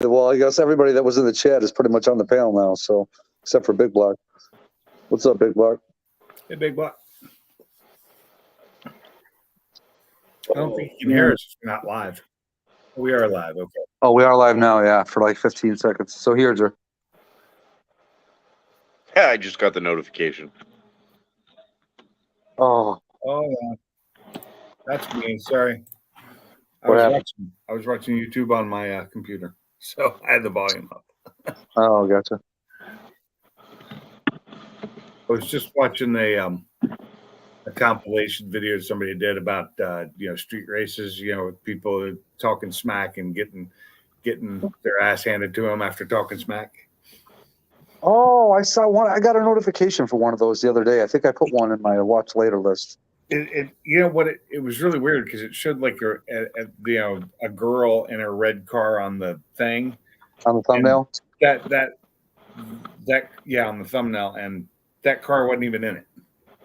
Well, I guess everybody that was in the chat is pretty much on the panel now, so except for Big Block. What's up, Big Block? Hey, Big Block. I don't think you can hear us. We're not live. We are live. Okay. Oh, we are live now, yeah, for like 15 seconds. So here's her. Yeah, I just got the notification. Oh, Yeah. That's me. Sorry. I was watching YouTube on my computer, so I had the volume up. Oh, gotcha. I was just watching a compilation video somebody did about street races. With people talking smack and getting their ass handed to them after talking smack. Oh, I saw one. I got a notification for one of those the other day. I think I put one in my watch later list. It was really weird because it showed like a girl in a red car on the thing on the thumbnail. That on the thumbnail, and that car wasn't even in it.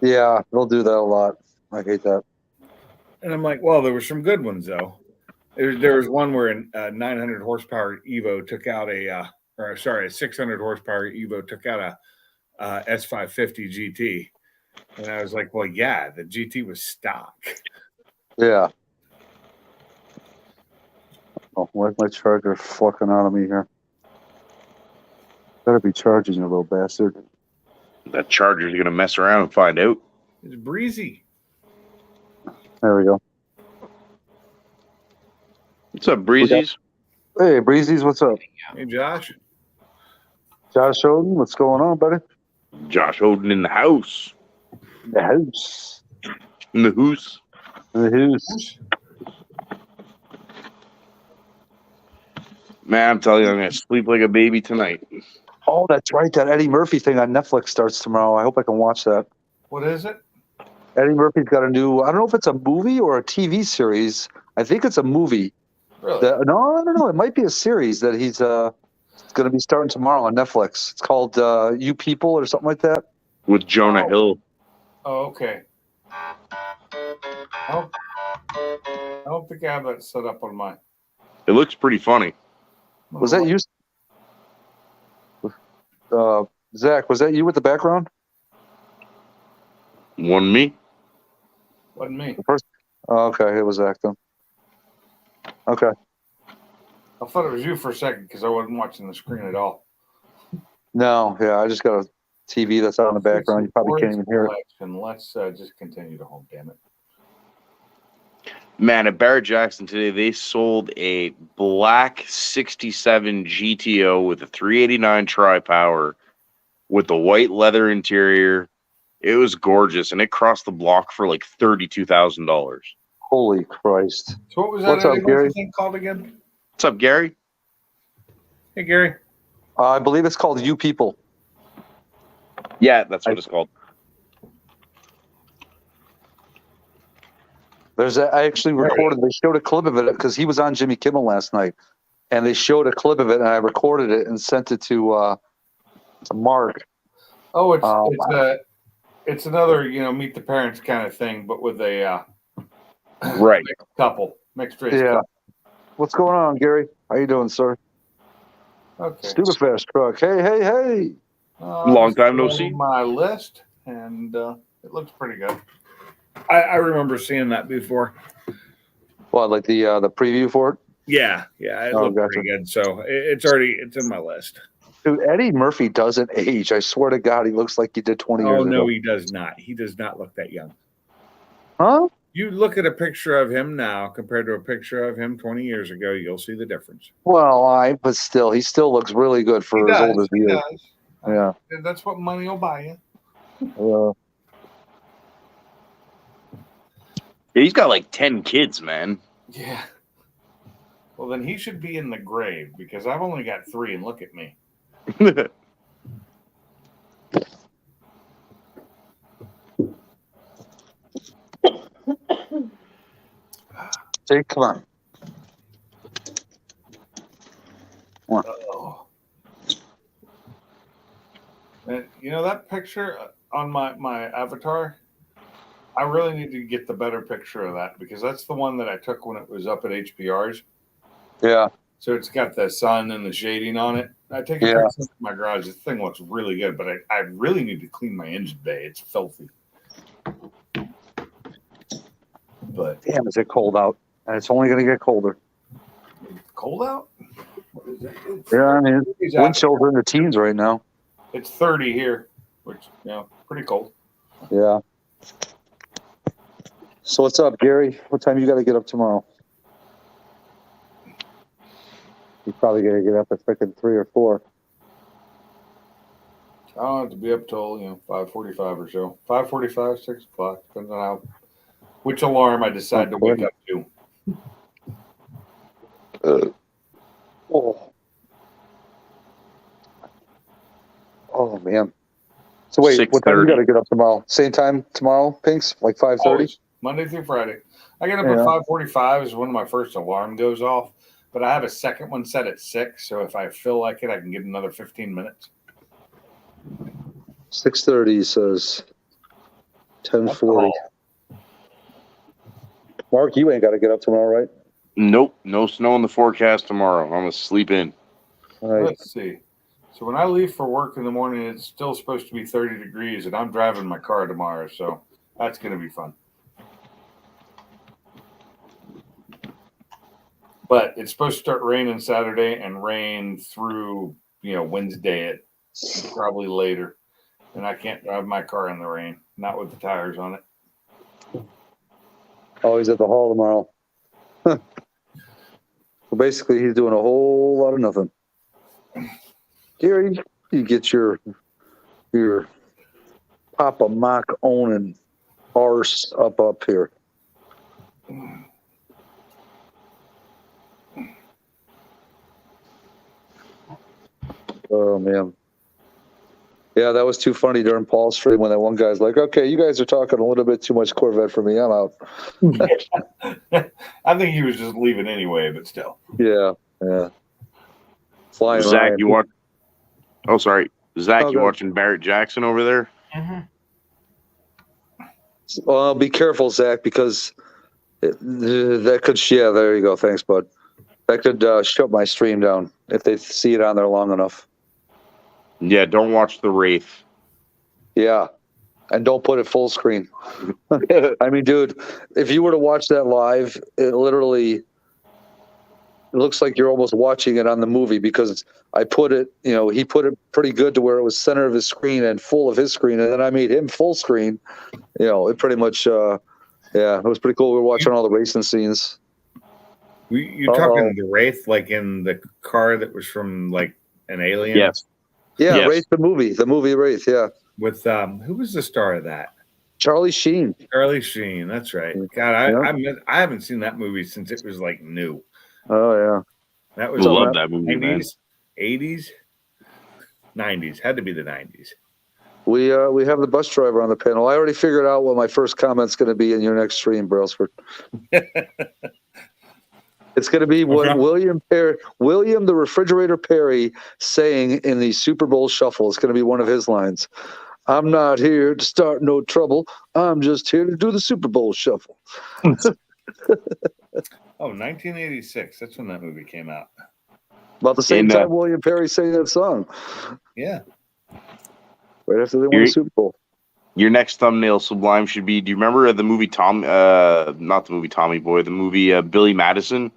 Yeah, they'll do that a lot. I hate that. And I'm like, well, there were some good ones though. There was one where a 900 horsepower Evo took out a 600 horsepower Evo took out a S550 GT. And I was like, well, yeah, the GT was stock. Yeah. Oh, where's my charger fucking out of me here? Better be charging, you little bastard. That charger's going to mess around and find out. It's breezy. There we go. What's up, Breezies? Hey, Breezies, what's up? Hey, Josh. Josh Oden, what's going on, buddy? Josh Oden in the house. The house. In the hoose. The hoose. Man, I'm telling you, I'm going to sleep like a baby tonight. Oh, that's right. That Eddie Murphy thing on Netflix starts tomorrow. I hope I can watch that. What is it? Eddie Murphy's got a new, I don't know if it's a movie or a TV series. I think it's a movie. Really? No, I don't know. It might be a series that he's going to be starting tomorrow on Netflix. It's called You People or something like that. With Jonah Hill. Oh, okay. I don't think I have that set up on mine. It looks pretty funny. Was that you? Zach, was that you with the background? Wasn't me. Wasn't me. Oh, okay, it was Zach then. Okay. I thought it was you for a second because I wasn't watching the screen at all. No, yeah, I just got a TV that's out in the background. You probably can't even hear it. And let's just continue to home, damn it. Man, at Barrett Jackson today, they sold a black 67 GTO with a 389 tri-power with the white leather interior. It was gorgeous, and it crossed the block for like $32,000. Holy Christ. So what was that thing called again? What's up, Gary? Hey, Gary. I believe it's called You People. Yeah, that's what it's called. I actually recorded. They showed a clip of it because he was on Jimmy Kimmel last night, and they showed a clip of it, and I recorded it and sent it to Mark. Oh, it's another meet the parents kind of thing, but with a right mixed race. Yeah. Couple. What's going on, Gary? How you doing, sir? Okay. Stupid fast truck. Hey. Long time no see. My list, and it looks pretty good. I remember seeing that before. What, like the preview for it? Yeah, it looked pretty good. So it's in my list. Dude, Eddie Murphy doesn't age. I swear to God, he looks like he did 20 years ago. Oh no, he does not. He does not look that young. Huh? You look at a picture of him now compared to a picture of him 20 years ago, you'll see the difference. Well, but still, he still looks really good for as old as he is. Yeah. That's what money will buy you. He's got like 10 kids, man. Yeah. Well, then he should be in the grave because I've only got 3, and look at me. Hey, come on. Oh. And, that picture on my avatar, I really need to get the better picture of that because that's the one that I took when it was up at HPR's. Yeah. So it's got the sun and the shading on it. I take a Yeah. picture of my garage. This thing looks really good, but I really need to clean my engine bay. It's filthy. But Damn, is it cold out? And it's only going to get colder. cold out? What is it? Yeah, I mean, It's wind chills are in the teens right now. It's 30 here, which, pretty cold. Yeah. So what's up, Gary? What time you got to get up tomorrow? You probably got to get up at freaking 3 or 4. I don't have to be up till 5:45 or so. 5:45, 6 o'clock, depends on which alarm I decide to wake up to. Oh man. So wait, what time you got to get up tomorrow? Same time tomorrow, Pinks? Like 5:30? Always, Monday through Friday. I get up at 5:45 is when my first alarm goes off, but I have a second one set at 6, so if I feel like it, I can get another 15 minutes. 6:30 says 10:40. Mark, you ain't got to get up tomorrow, right? Nope, no snow in the forecast tomorrow. I'm gonna sleep in. All right. Let's see. So when I leave for work in the morning, it's still supposed to be 30 degrees, and I'm driving my car tomorrow, so that's going to be fun. But it's supposed to start raining Saturday and rain through, Wednesday at probably later. And I can't drive my car in the rain, not with the tires on it. Oh, he's at the hall tomorrow. So basically, he's doing a whole lot of nothing. Gary, you get your Papa Mock owning arse up here. Oh man. Yeah, that was too funny during Paul's stream when that one guy's like, "Okay, you guys are talking a little bit too much Corvette for me. I'm out." I think he was just leaving anyway, but still. Yeah. Flying Zach, Ryan. you want? Oh, sorry, Zach, Oh, you go ahead. watching Barrett Jackson over there? Well, be careful, Zach, because that could. Yeah, there you go. Thanks, bud. That could shut my stream down if they see it on there long enough. Yeah, don't watch the Wraith. Yeah, and don't put it full screen. I mean, dude, if you were to watch that live, it looks like you're almost watching it on the movie because I put it, he put it pretty good to where it was center of his screen and full of his screen, and then I made him full screen. It pretty much, it was pretty cool. We were watching all the racing scenes. You talking the Wraith, like in the car that was from like an Alien? Yes. Yeah, Yes. Wraith, the movie Wraith, yeah. With who was the star of that? Charlie Sheen. Charlie Sheen. That's right. God, I haven't seen that movie since it was like new. Oh yeah, That I was love that movie, man. 90s, 80s, 90s. Had to be the 90s. we have the bus driver on the panel. I already figured out what my first comment's going to be in your next stream, Brailsford. It's going to be what William the Refrigerator Perry saying in the Super Bowl Shuffle. It's going to be one of his lines. "I'm not here to start no trouble. I'm just here to do the Super Bowl Shuffle." 1986. That's when that movie came out. About the same time William Perry sang that song. Yeah. Right after they won the Super Bowl. Your next thumbnail, Sublime, should be, do you remember the movie not the movie Tommy Boy, the movie Billy Madison?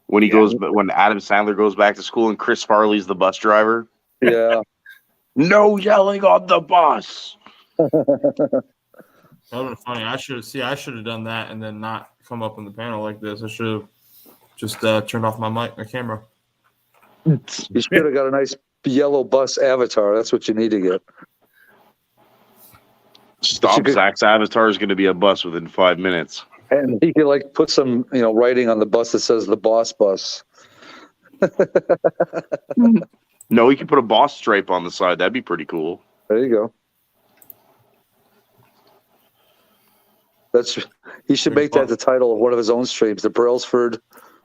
When when Adam Sandler goes back to school and Chris Farley's the bus driver? Yeah. No yelling on the bus. That would have been funny. I should have done that and then not come up on the panel like this. I should have just turned off my camera. You should have got a nice yellow bus avatar. That's what you need to get. Stop. Zach's avatar is going to be a bus within 5 minutes. And he could put some, writing on the bus that says "the Boss Bus." No, he could put a boss stripe on the side. That'd be pretty cool. There you go. He should make that the title of one of his own streams: the Brailsford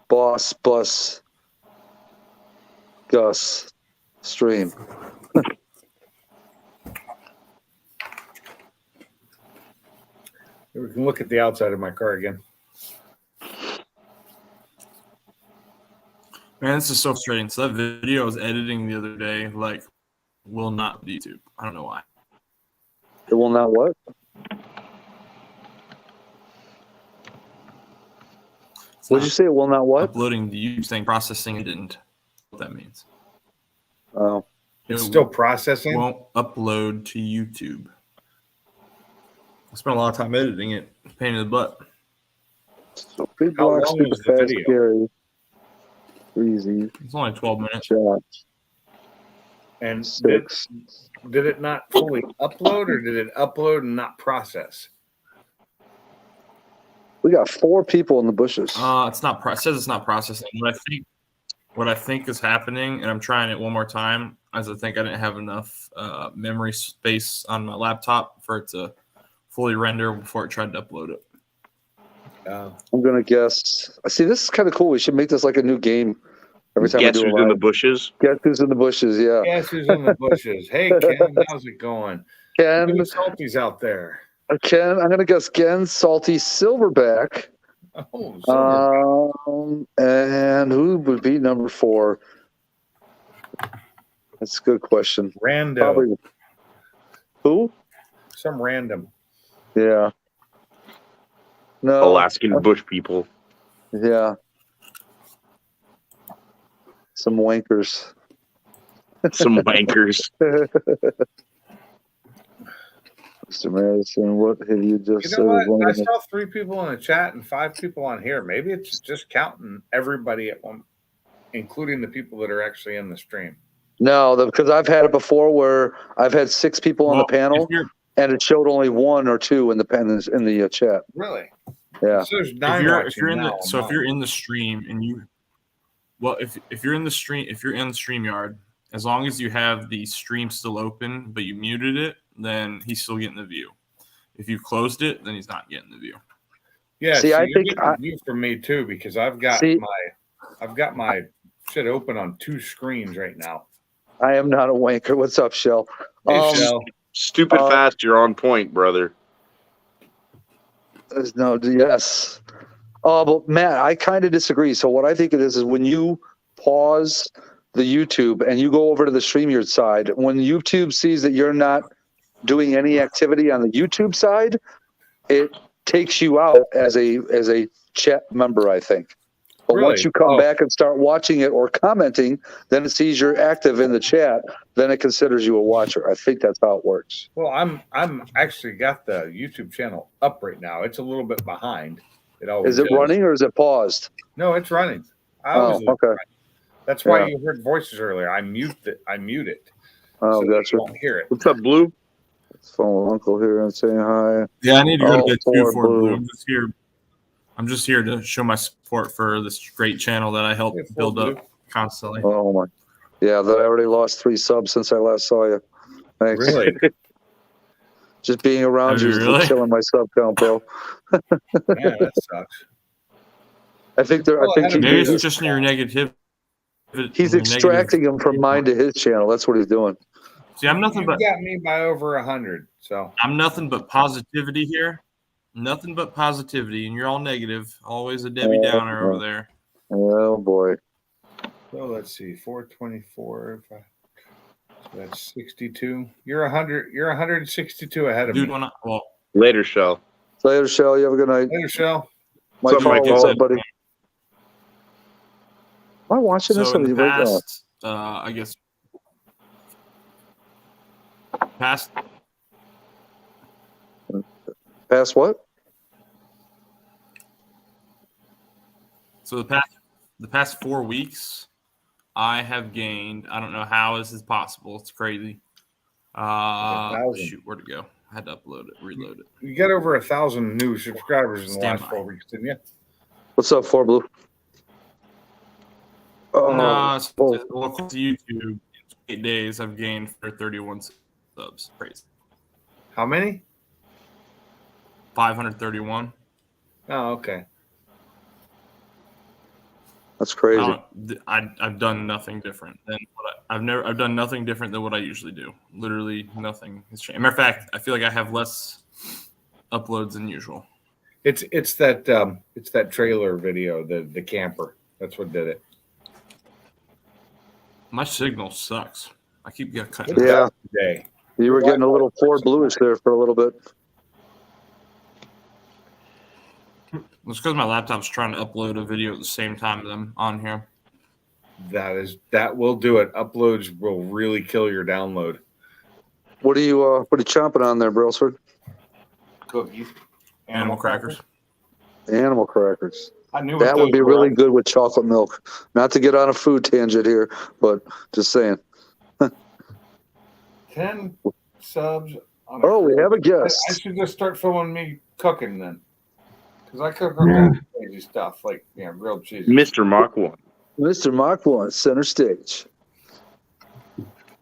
Boss Bus Gus stream. We can look at the outside of my car again. Man, this is so frustrating. So that video I was editing the other day, like, will not be YouTube. I don't know why. It will not what? It's What'd you not say? It will not what? uploading to YouTube saying processing didn't. What that means. Oh, It's It still processing. won't upload to YouTube. I spent a lot of time editing it. Pain in the butt. so big How block, long super was the fast, video? scary, easy, It's only 12 minutes. shot, And 6. did it not fully upload, or did it upload and not process? We got 4 people in the bushes. It's not. It says it's not processing. What I think is happening, and I'm trying it one more time, as I think I didn't have enough memory space on my laptop for it to fully render before it tried to upload it. I'm gonna guess. See, this is kind of cool. We should make this like a new game every time Guess we do who's a in the live. bushes? Guess who's in the bushes? Yeah, Guess who's in the bushes? Hey, Ken, how's it going? Ken. Who's salty's out there? Ken. I'm gonna guess Ken, Salty, Silverback. Oh, Silver. And who would be number 4? That's a good question. Rando. Probably who? Some random. Yeah. No. Alaskan bush people. Yeah. Some wankers. Some wankers. Mr. Madison, what have you just You said? know what? One I of the- saw 3 people in the chat and 5 people on here. Maybe it's just counting everybody at one, including the people that are actually in the stream. No, because I've had it before where I've had 6 people on the panel, If you're, and it showed only 1 or 2 in the chat. Really? Yeah. So there's 9 if you're in watching the now so if on you're mine. in the stream and you, well, if you're in the stream, if you're in StreamYard, as long as you have the stream still open but you muted it, then he's still getting the view. If you closed it, then he's not getting the view. Yeah, See, so I you're think getting a view from me too, because I've got See- my shit open on 2 screens right now. I am not a wanker. What's up, Shell? Hey, Shell. Stupid fast, you're on point, brother. There's no, yes. But Matt, I kind of disagree. So what I think it is when you pause the YouTube and you go over to the StreamYard side, when YouTube sees that you're not doing any activity on the YouTube side, it takes you out as a chat member, I think. But Really? once you come back and start watching it or commenting, then it sees you're active in the chat. Then it considers you a watcher. I think that's how it works. Well, I'm actually got the YouTube channel up right now. It's a little bit behind. It always Is it running or is it paused? No, it's running. I Oh, always leave it okay. running. That's why Yeah. you heard voices earlier. I mute it. Oh, so that gotcha. you won't hear it. What's up, Blue? Phone uncle here and saying hi. Yeah, I need to go Oh, to bed poor too for Blue. Blue. I'm just here to show my support for this great channel that I help Hey, build Blue. up constantly. Oh my. Yeah, that I already lost 3 subs since I last saw you. Thanks. Really? Just being around Have you you is really? killing my sub count, bro. Yeah, that sucks. I think Well, I had a Maybe video- it's just in your negative. he's extracting them from mine to his channel. That's what he's doing. See, I'm nothing You but got me by over 100. So I'm nothing but positivity here. Nothing but positivity, and you're all negative. Always a Debbie Downer over there. Oh boy. let's see, 424. So that's 62. You're 100. You're 162 ahead of Dude, me. when I, well, Later, Shell. Later, Shell. You have a good night. Later, Shell. Mike, What's up, Mike? what's up, buddy? Am I watching this? so in the Right now? past, I guess, past Past what? So the past 4 weeks, I have gained. I don't know how this is possible. It's crazy. 1,000. Shoot, where'd it go? I had to upload it, reload it. You got over 1,000 new subscribers in the Stand last by. 4 weeks, didn't you? What's up, 4 Blue? Oh, No, it's, oh. well, according to YouTube, in 8 days, I've gained for 31 subs. Crazy. How many? 531. Oh, okay. That's crazy. I've done nothing different than what I've done nothing different than what I usually do. Literally nothing has changed. Matter of fact, I feel like I have less uploads than usual. It's that trailer video, the camper. That's what did it. My signal sucks. I keep getting cut. What's Yeah. up today? You were getting a little Ford Bluish there for a little bit. It's because my laptop's trying to upload a video at the same time that I'm on here. That will do it. Uploads will really kill your download. What are you chomping on there, Brailsford? Cookies. Animal crackers. Animal crackers. I knew That what would be those were. really good with chocolate milk. Not to get on a food tangent here, but just saying. 10 subs. On Oh, we have a I guest. should just start filming me cooking then. Because I cook all kinds of crazy stuff like grilled cheese. Mr. Mach 1. Mr. Mach 1, center stage.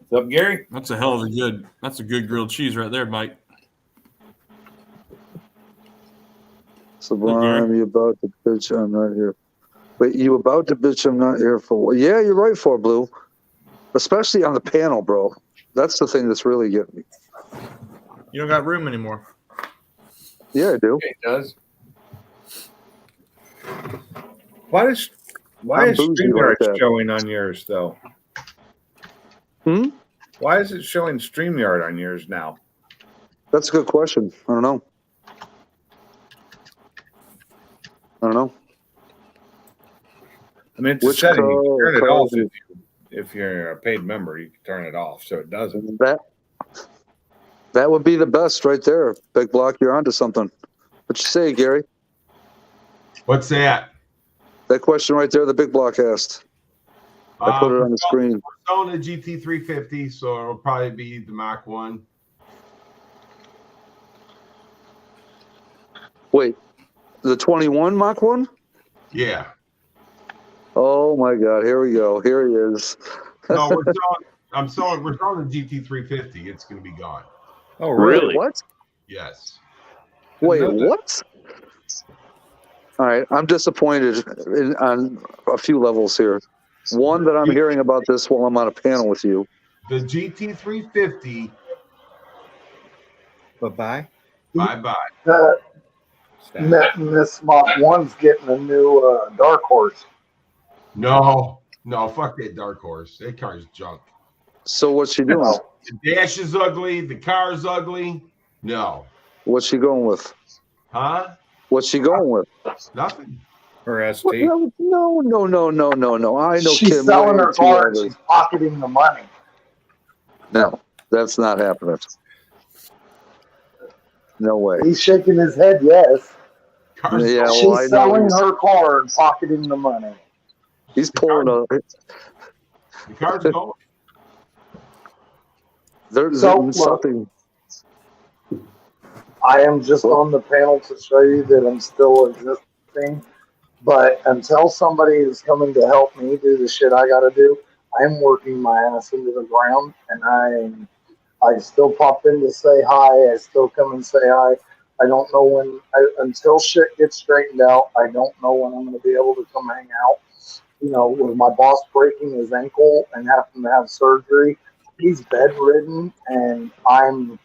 What's up, Gary? That's a hell of a good. That's a good grilled cheese right there, Mike. Sublime, you about to bitch? I'm not here. Wait, you about to bitch? I'm not here for what? Yeah, you're right, for Blue. Especially on the panel, bro. That's the thing that's really getting me. You don't got room anymore. Yeah, I do. It does. Why I'm is bougie StreamYard like that. showing on yours though? Hmm? Why is it showing StreamYard on yours now? That's a good question. I don't know. I mean, it's a Which setting. You can turn it call off is if you're a paid member. You can turn it off so it doesn't. That would be the best right there. Big Block, you're onto something. What you say, Gary? What's that? That question right there, the Big Block asked. I put it on the screen. We're selling the GT350, so it'll probably be the Mach 1. Wait, the 21 Mach 1? Yeah. Oh my God, here we go. Here he is. No, we're selling the GT350. It's going to be gone. Oh, Really? What? Yes. Wait, know that. what? All right, I'm disappointed on a few levels here. One, that I'm hearing about this while I'm on a panel with you. The GT350, Bye-bye. bye-bye. Miss Mach 1's getting a new Dark Horse. No, fuck that Dark Horse. That car's junk. So what's she doing? The dash is ugly. The car is ugly. No. What's she going with? Huh? What's she going with? Nothing. Her ST. What? No. I know She's Kim selling way her too car and early. she's pocketing the money. No, that's not happening. No way. He's shaking his head, yes. Car's Yeah, junk. well, I She's know selling he's- her car and pocketing the money. He's pulling a. The car's going. There's So, look. something. I am just on the panel to show you that I'm still existing. But until somebody is coming to help me do the shit I gotta do, I'm working my ass into the ground, and I still pop in to say hi. I still come and say hi. I don't know when, until shit gets straightened out, I don't know when I'm going to be able to come hang out. You know, with my boss breaking his ankle and having to have surgery, he's bedridden, and I'm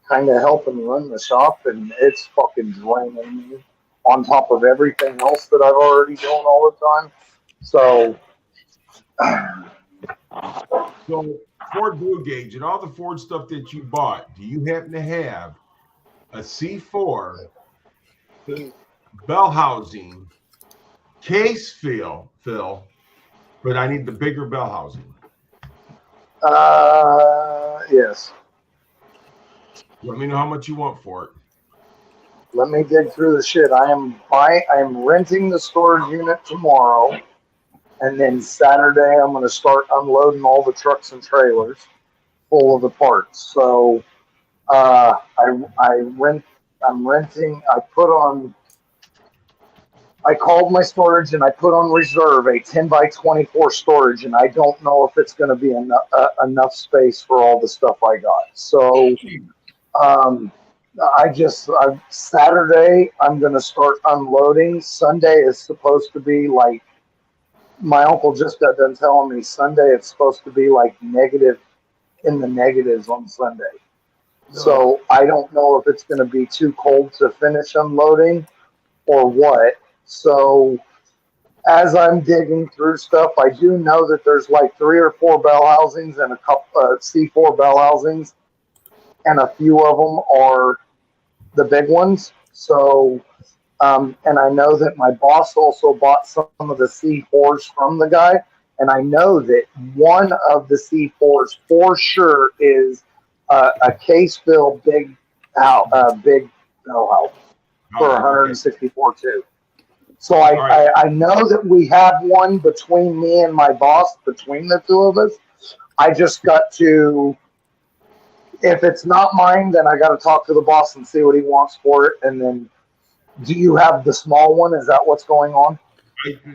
kind of helping run the shop, and it's fucking draining me on top of everything else that I've already doing all the time. So, So Ford Blue Gauge and all the Ford stuff that you bought, do you happen to have a C4 bell housing case fill, but I need the bigger bell housing. yes. Let me know how much you want for it. Let me dig through the shit. I am renting the storage unit tomorrow, and then Saturday I'm going to start unloading all the trucks and trailers full of the parts. So I'm renting. I called my storage and I put on reserve a 10 by 24 storage, and I don't know if it's going to be enough space for all the stuff I got. So. Saturday, I'm going to start unloading. Sunday is supposed to be like, my uncle just got done telling me Sunday it's supposed to be like negative, in the negatives on Sunday. So I don't know if it's going to be too cold to finish unloading or what. So as I'm digging through stuff, I do know that there's like 3 or 4 bell housings and a couple C4 bell housings, and a few of them are the big ones. So, and I know that my boss also bought some of the C4s from the guy, and I know that one of the C4s for sure is a Caseville big bell house for 164 too. So I know that we have one between me and my boss, between the two of us. I just got to, if it's not mine, then I got to talk to the boss and see what he wants for it. And then, do you have the small one? Is that what's going on?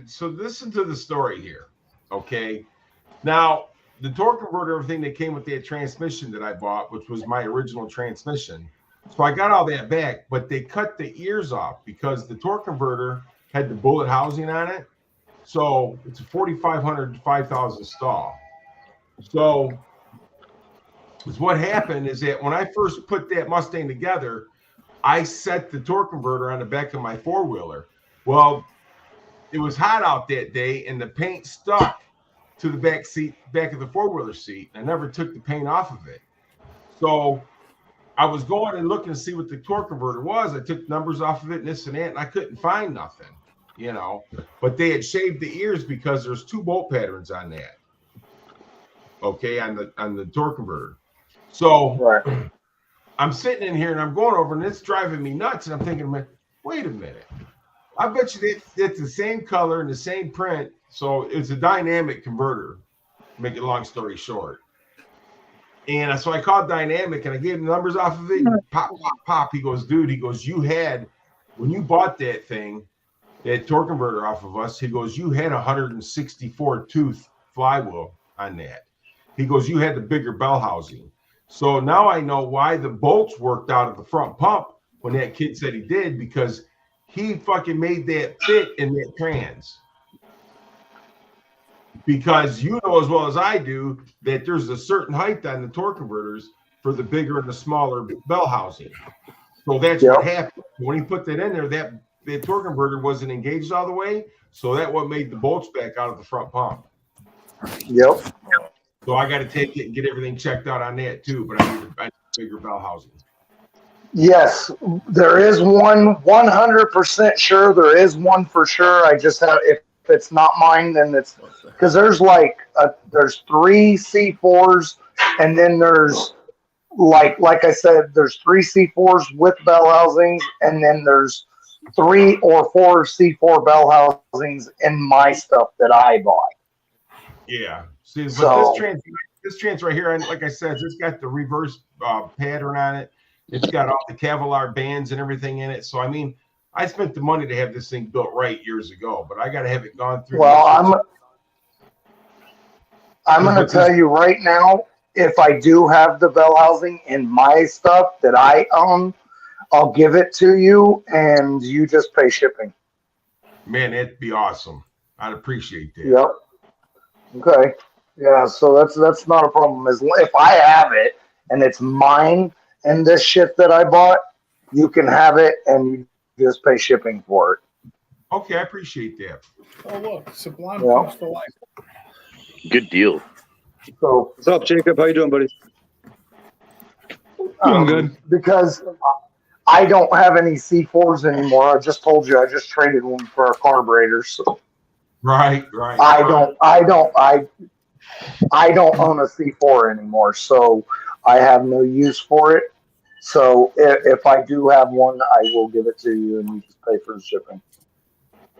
So listen to the story here, okay? Now, the torque converter, everything that came with that transmission that I bought, which was my original transmission. So I got all that back, but they cut the ears off because the torque converter had the bullet housing on it. So it's a 4,500 to 5,000 stall. So what happened is that when I first put that Mustang together, I set the torque converter on the back of my four-wheeler. Well, it was hot out that day, and the paint stuck to the back of the four-wheeler seat. I never took the paint off of it. So I was going and looking to see what the torque converter was. I took numbers off of it and this and that, and I couldn't find nothing, you know. But they had shaved the ears because there's 2 bolt patterns on that. Okay, on the torque converter. So Right. I'm sitting in here and I'm going over and it's driving me nuts. And I'm thinking, wait a minute. I bet you it's the same color and the same print. So it's a dynamic converter, to make it long story short. And so I called Dynamic and I gave him the numbers off of it. Pop, pop, pop. He goes, dude, you had, when you bought that thing, that torque converter off of us, he goes, you had 164 tooth flywheel on that. He goes, you had the bigger bell housing. So now I know why the bolts worked out of the front pump when that kid said he did, because he fucking made that fit in that trans. Because you know as well as I do that there's a certain height on the torque converters for the bigger and the smaller bell housing. So that's what happened. When he put that in there, that torque converter wasn't engaged all the way. So that's what made the bolts back out of the front pump. Yep. So I got to take it and get everything checked out on that too. But I need a bigger bell housing. Yes, there is one 100% sure. There is one for sure. I just have, if it's not mine, then it's because there's there's 3 C4s, and then there's like I said, there's 3 C4s with bell housings, and then there's 3 or 4 C4 bell housings in my stuff that I bought. Yeah. See, but this trans right here, and like I said, it's got the reverse pattern on it. It's got all the Kevlar bands and everything in it. So I mean, I spent the money to have this thing built right years ago, but I got to have it gone through. Well, I'm going to tell you right now, if I do have the bell housing in my stuff that I own, I'll give it to you, and you just pay shipping. Man, that'd be awesome. I'd appreciate that. Yep. Okay. Yeah. So that's not a problem. As if I have it and it's mine and this shit that I bought, you can have it and you just pay shipping for it. Okay, I appreciate that. Oh, look, Sublime Yeah. comes to life. Good deal. So What's up, Jacob? How you doing, buddy? Doing good. Because I don't have any C4s anymore. I just told you I just traded one for a carburetor. So Right. I don't own a C4 anymore, so I have no use for it. So if I do have one, I will give it to you, and you just pay for the shipping.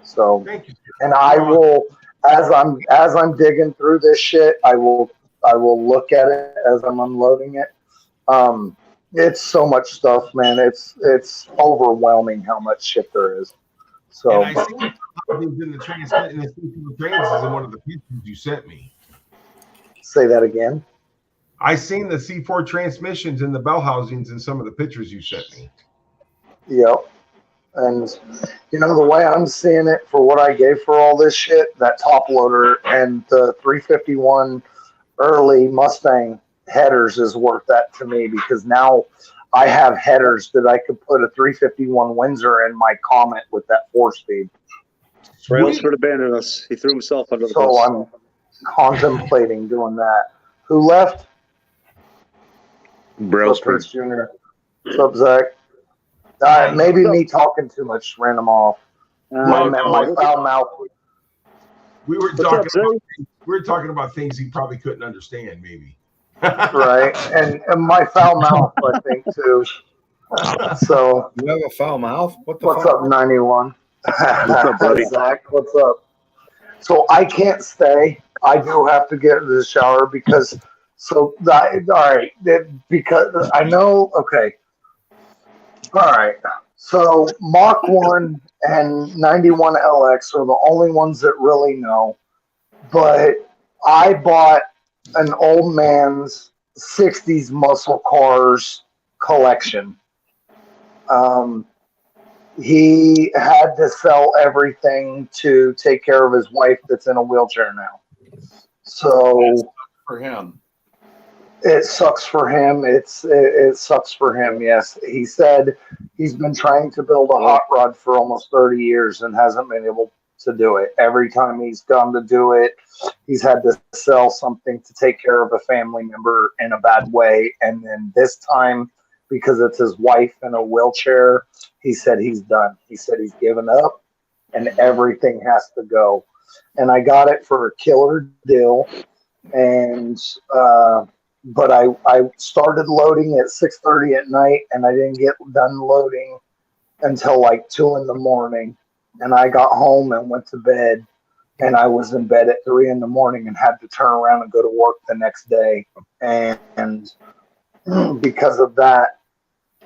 So, Thank you. and I will, as I'm digging through this shit, I will look at it as I'm unloading it. It's so much stuff, man. It's overwhelming how much shit there is. So. And I see things in the transmission, in the trans is in one of the pictures you sent me. Say that again. I seen the C4 transmissions in the bell housings in some of the pictures you sent me. Yep. And you know, the way I'm seeing it for what I gave for all this shit, that top loader and the 351 early Mustang headers is worth that to me, because now I have headers that I could put a 351 Windsor in my Comet with that 4-speed. Brailsford abandoned us. He threw himself under the So bus. I'm contemplating doing that. Who left? Brailsford. Prince Jr. What's up, Zach? Maybe me talking too much ran him off. My foul mouth. We were What's talking. up, Zay? We were talking about things he probably couldn't understand, maybe. Right, and my foul mouth, I think, too. So, You have a foul mouth? What the what's fuck? up, 91? What's up, buddy? Zach, what's up? So, I can't stay. I do have to get into the shower because, all right, because I know, okay. All right. So, Mach 1 and 91LX are the only ones that really know. But I bought an old man's 60s muscle cars collection. He had to sell everything to take care of his wife that's in a wheelchair now. So For him. it sucks for him. It sucks for him. Yes. He said he's been trying to build a hot rod for almost 30 years and hasn't been able to do it. Every time he's gone to do it, he's had to sell something to take care of a family member in a bad way. And then this time, because it's his wife in a wheelchair, he said he's done. He said he's given up and everything has to go. And I got it for a killer deal. And, but I started loading at 6:30 at night and I didn't get done loading until like 2 a.m. And I got home and went to bed, and I was in bed at 3 a.m. and had to turn around and go to work the next day. And because of that,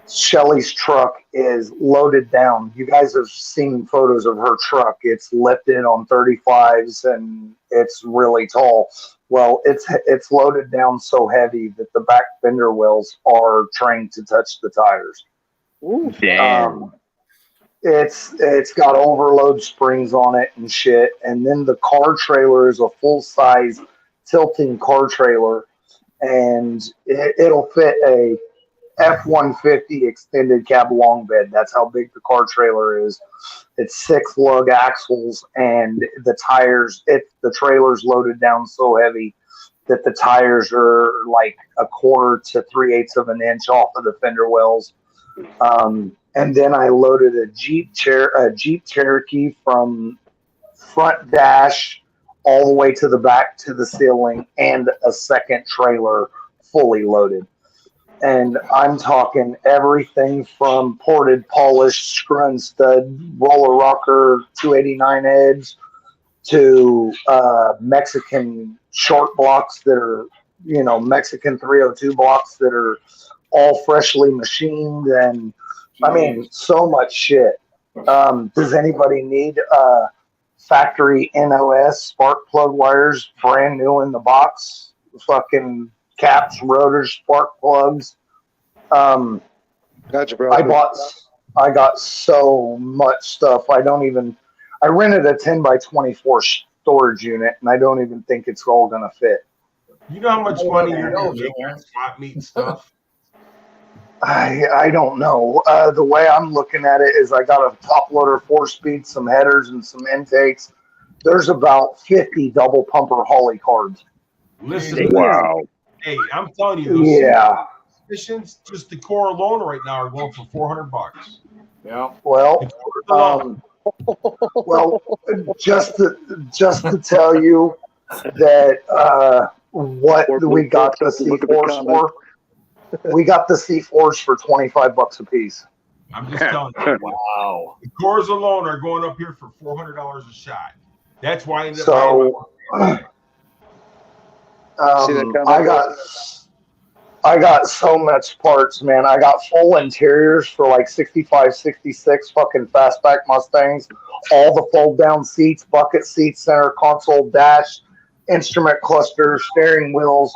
Shelly's truck is loaded down. You guys have seen photos of her truck. It's lifted on 35s and it's really tall. Well, it's loaded down so heavy that the back fender wells are trained to touch the tires. Damn. It's got overload springs on it and shit. And then the car trailer is a full size tilting car trailer, and it'll fit a F-150 extended cab long bed. That's how big the car trailer is. It's 6 lug axles, and the tires. The trailer's loaded down so heavy that the tires are like 1/4 to 3/8 of an inch off of the fender wells. And then I loaded a Jeep Cherokee from front dash all the way to the back to the ceiling, and a second trailer fully loaded. And I'm talking everything from ported, polished, screw and stud, roller rocker, 289 edge, to Mexican short blocks that are, Mexican 302 blocks that are all freshly machined. And I mean, so much shit. Does anybody need factory NOS spark plug wires, brand new in the box? Fucking caps, rotors, spark plugs. Gotcha, bro. I got so much stuff. I rented a 10 by 24 storage unit, and I don't even think it's all gonna fit. You know how much money you're going to make on swap meet stuff? I don't know. The way I'm looking at it is I got a top loader 4-speed, some headers, and some intakes. There's about 50 double pumper Holley cards. Listen, Wow. hey, I'm telling you, those submissions, just the core alone right now are going for $400. Yeah. Well, just to tell you that what we got the C4s for. We got the C4s for $25 a piece. I'm just telling you. Wow. The cores alone are going up here for $400 a shot. That's why I ended up So See that comment? I got so much parts, man. I got full interiors for like 65, 66 fucking fastback Mustangs. All the fold down seats, bucket seats, center console, dash, instrument cluster, steering wheels,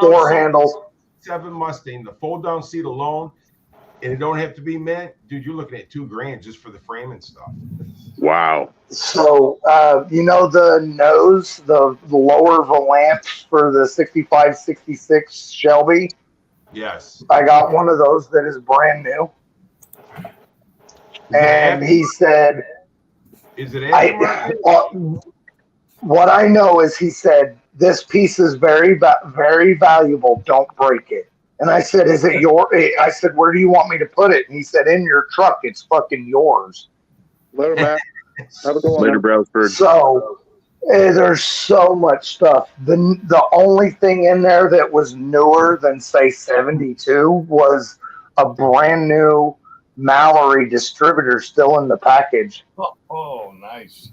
door handles. 7 Mustang, the fold down seat alone, and it don't have to be mint, dude. You're looking at $2,000 just for the frame and stuff. Wow. So the nose, the lower volant for the 65, 66 Shelby. Yes. I got one of those that is brand new. And he said Is it aftermarket? What I know is he said, this piece is very valuable. Don't break it. And I said, is it I said, where do you want me to put it? And he said, in your truck. It's fucking yours. Later, Matt. Have a good one. Later, Brownsford. So there's so much stuff. The only thing in there that was newer than say 72 was a brand new Mallory distributor still in the package. Oh, nice.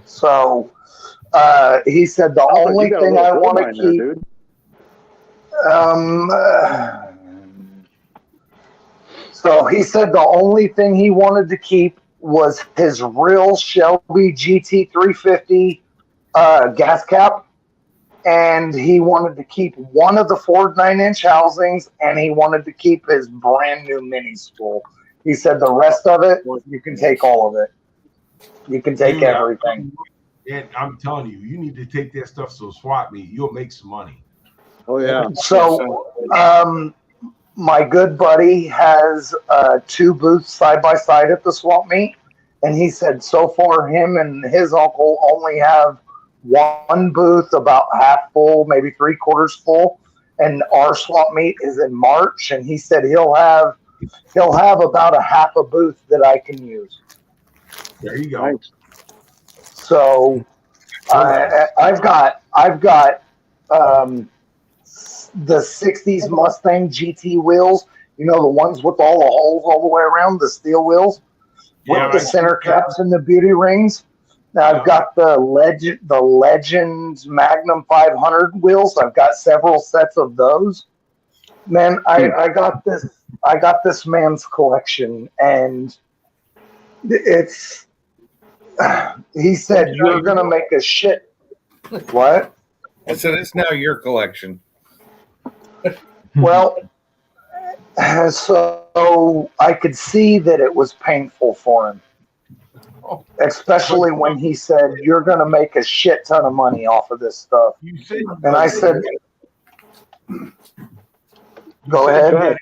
So he said the only thing I want to keep. So he said the only thing he wanted to keep was his real Shelby GT350 gas cap, and he wanted to keep one of the Ford 9-inch housings, and he wanted to keep his brand new mini spool. He said the rest of it, you can take all of it. You can take everything. And I'm telling you, you need to take that stuff to a swap meet. You'll make some money. Oh yeah. So, my good buddy has 2 booths side by side at the swap meet, and he said so far him and his uncle only have 1 booth about half full, maybe 3/4 full, and our swap meet is in March, and he said he'll have about a half a booth that I can use. There you go. So I've got the 60s Mustang GT wheels, you know, the ones with all the holes all the way around, the steel wheels with the center caps and the beauty rings. Now I've got the Legend Magnum 500 wheels. I've got several sets of those. Man, I got this man's collection, and it's. He said you're gonna make a shit. What? I said it's now your collection. Well, so I could see that it was painful for him, especially when he said, "You're going to make a shit ton of money off of this stuff." And I said, "Go ahead."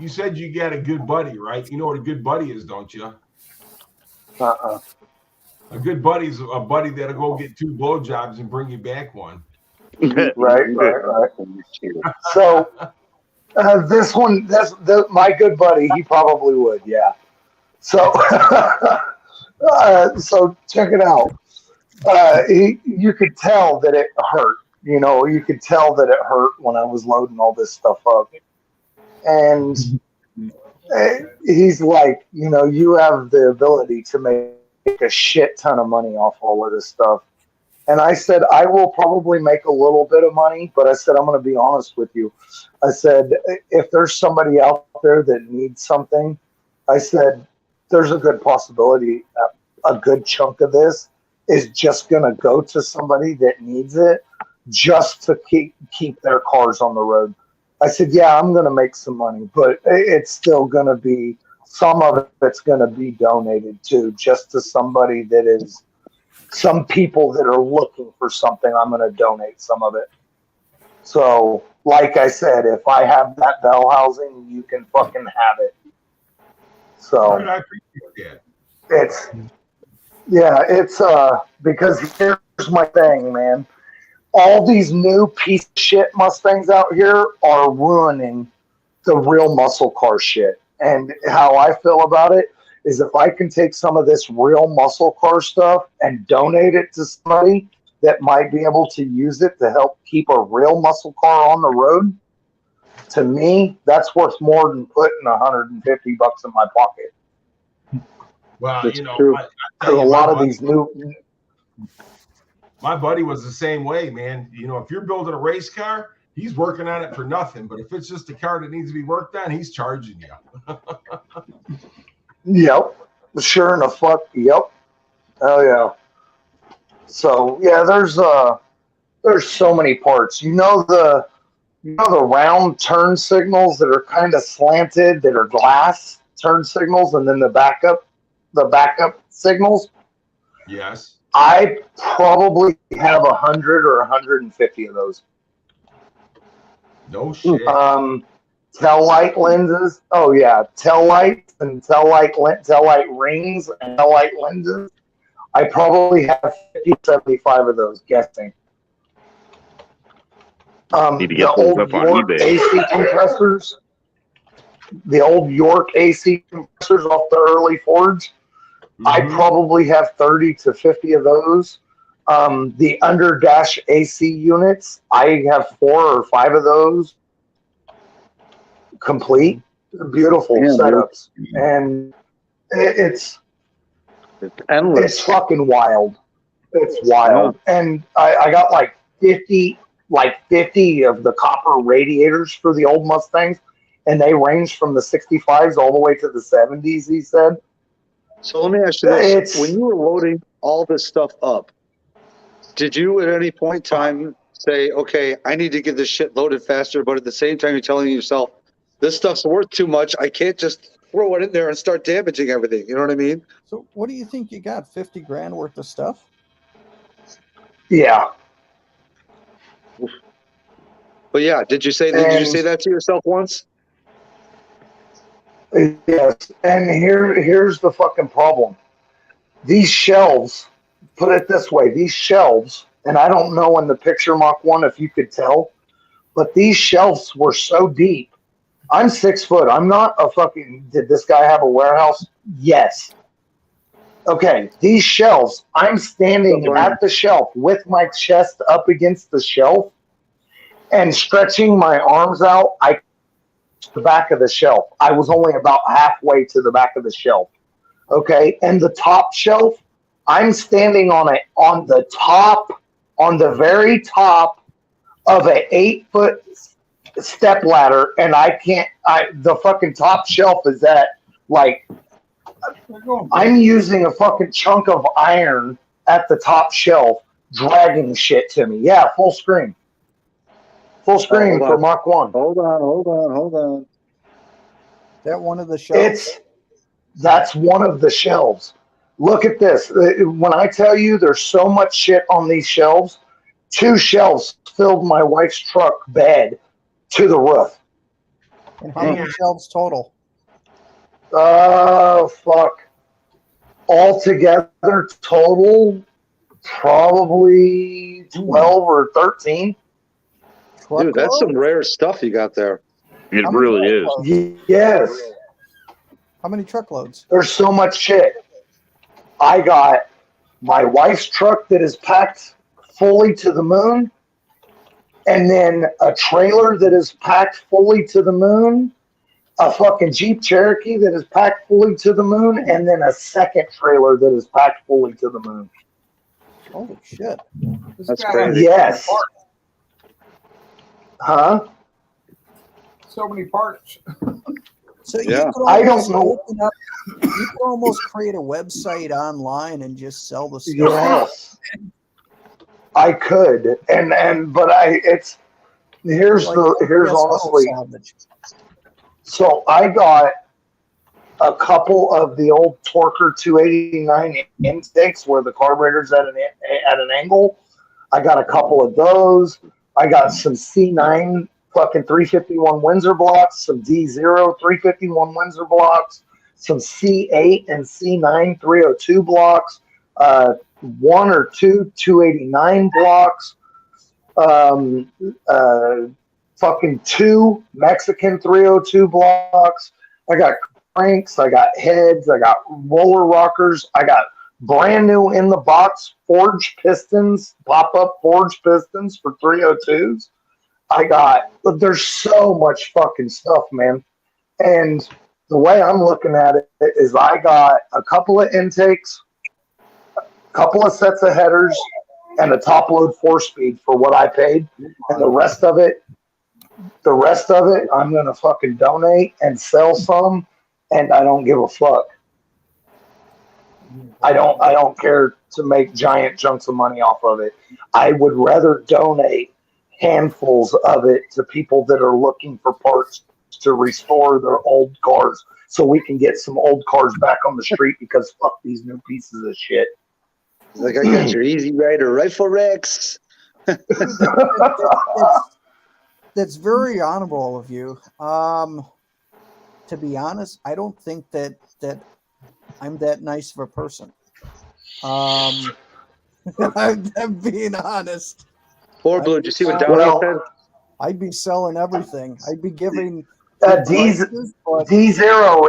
You said you got a good buddy, right? You know what a good buddy is, don't you? Uh-uh. A good buddy is a buddy that'll go get 2 blowjobs and bring you back one. Right. So this one, my good buddy, he probably would, yeah. So, so check it out. You could tell that it hurt. You know, you could tell that it hurt when I was loading all this stuff up. And he's like, you know, you have the ability to make a shit ton of money off all of this stuff. And I said, I will probably make a little bit of money, but I said, I'm going to be honest with you. I said, if there's somebody out there that needs something, I said, there's a good possibility a good chunk of this is just going to go to somebody that needs it just to keep their cars on the road. I said, yeah, I'm going to make some money, but it's still going to be, some of it's going to be donated to just to somebody that is, some people that are looking for something. I'm going to donate some of it. So, like I said, if I have that bell housing, you can fucking have it. So, I appreciate that. it's because here's my thing, man. All these new piece of shit Mustangs out here are ruining the real muscle car shit. And how I feel about it is if I can take some of this real muscle car stuff and donate it to somebody that might be able to use it to help keep a real muscle car on the road, to me, that's worth more than putting $150 in my pocket. Well, That's you know, true. Because a lot of these new... My buddy was the same way, man. You know, if you're building a race car, he's working on it for nothing. But if it's just a car that needs to be worked on, he's charging you. Yep. Sure enough, fuck. Yep. Oh yeah. So yeah, there's so many parts. You know the round turn signals that are kind of slanted, that are glass turn signals, and then the backup signals. Yes. I probably have 100 or 150 of those. No shit. tail light lenses. Oh yeah, tail lights and tail light rings and tail light lenses. I probably have 50, 75 of those, guessing. Need to The get those old up on York eBay. AC compressors, the old York AC compressors off the early Fords. I probably have 30 to 50 of those. The under dash AC units, I have 4 or 5 of those complete. Beautiful Yeah, setups. And it's endless. fucking wild. It's wild. And I got like 50 of the copper radiators for the old Mustangs, and they range from the 65s all the way to the 70s, he said. So let me ask you this. When you were loading all this stuff up, did you at any point in time say, okay, I need to get this shit loaded faster, but at the same time you're telling yourself, this stuff's worth too much. I can't just throw it in there and start damaging everything. You know what I mean? So what do you think you got? 50 grand worth of stuff? Yeah. But yeah, did you say that to yourself once? Yes. And here's the fucking problem. These shelves, put it this way, these shelves, and I don't know in the picture Mach 1 if you could tell, but these shelves were so deep. I'm 6 foot. I'm not a fucking, did this guy have a warehouse? Yes. Okay, these shelves, I'm standing at the shelf with my chest up against the shelf and stretching my arms out. I the back of the shelf. I was only about halfway to the back of the shelf. Okay, and the top shelf, I'm standing on the very top of an 8 foot step ladder, and the fucking top shelf is at like, I'm using a fucking chunk of iron at the top shelf, dragging shit to me. Yeah, full screen. Full screen for Mach 1. Hold on. That one of the shelves? That's one of the shelves. Look at this. When I tell you there's so much shit on these shelves, 2 shelves filled my wife's truck bed to the roof. And how many shelves total? Fuck. Altogether, total, probably 12 or 13. Dude, that's some rare stuff you got there. It really is. Yes. How many truckloads? There's so much shit. I got my wife's truck that is packed fully to the moon, and then a trailer that is packed fully to the moon, a fucking Jeep Cherokee that is packed fully to the moon, and then a second trailer that is packed fully to the moon. Holy shit. That's crazy. Yes. Huh? So many parts. So Yeah. you could I don't almost know. open up, you could almost create a website online and just sell the stuff. Yes. I could. Here's honestly. Salvage. So I got a couple of the old Torker 289 intakes where the carburetor's at an angle. I got a couple of those. I got some C9 fucking 351 Windsor blocks, some D0 351 Windsor blocks, some C8 and C9 302 blocks, 1 or 2 289 blocks, fucking 2 Mexican 302 blocks. I got cranks, I got heads, I got roller rockers, I got brand new in the box forged pistons, pop-up forged pistons for 302s. There's so much fucking stuff, man. And the way I'm looking at it is I got a couple of intakes, a couple of sets of headers, and a top load 4-speed for what I paid. And the rest of it, I'm going to fucking donate and sell some, and I don't give a fuck. I don't care to make giant chunks of money off of it. I would rather donate handfuls of it to people that are looking for parts to restore their old cars so we can get some old cars back on the street, because fuck these new pieces of shit. Like, I got your Easy Rider Rifle Rex. That's very honorable of you. To be honest, I don't think that I'm that nice of a person. I'm being honest. Poor Blue. Did you see what Downey Well, said? I'd be selling everything. I'd be giving D0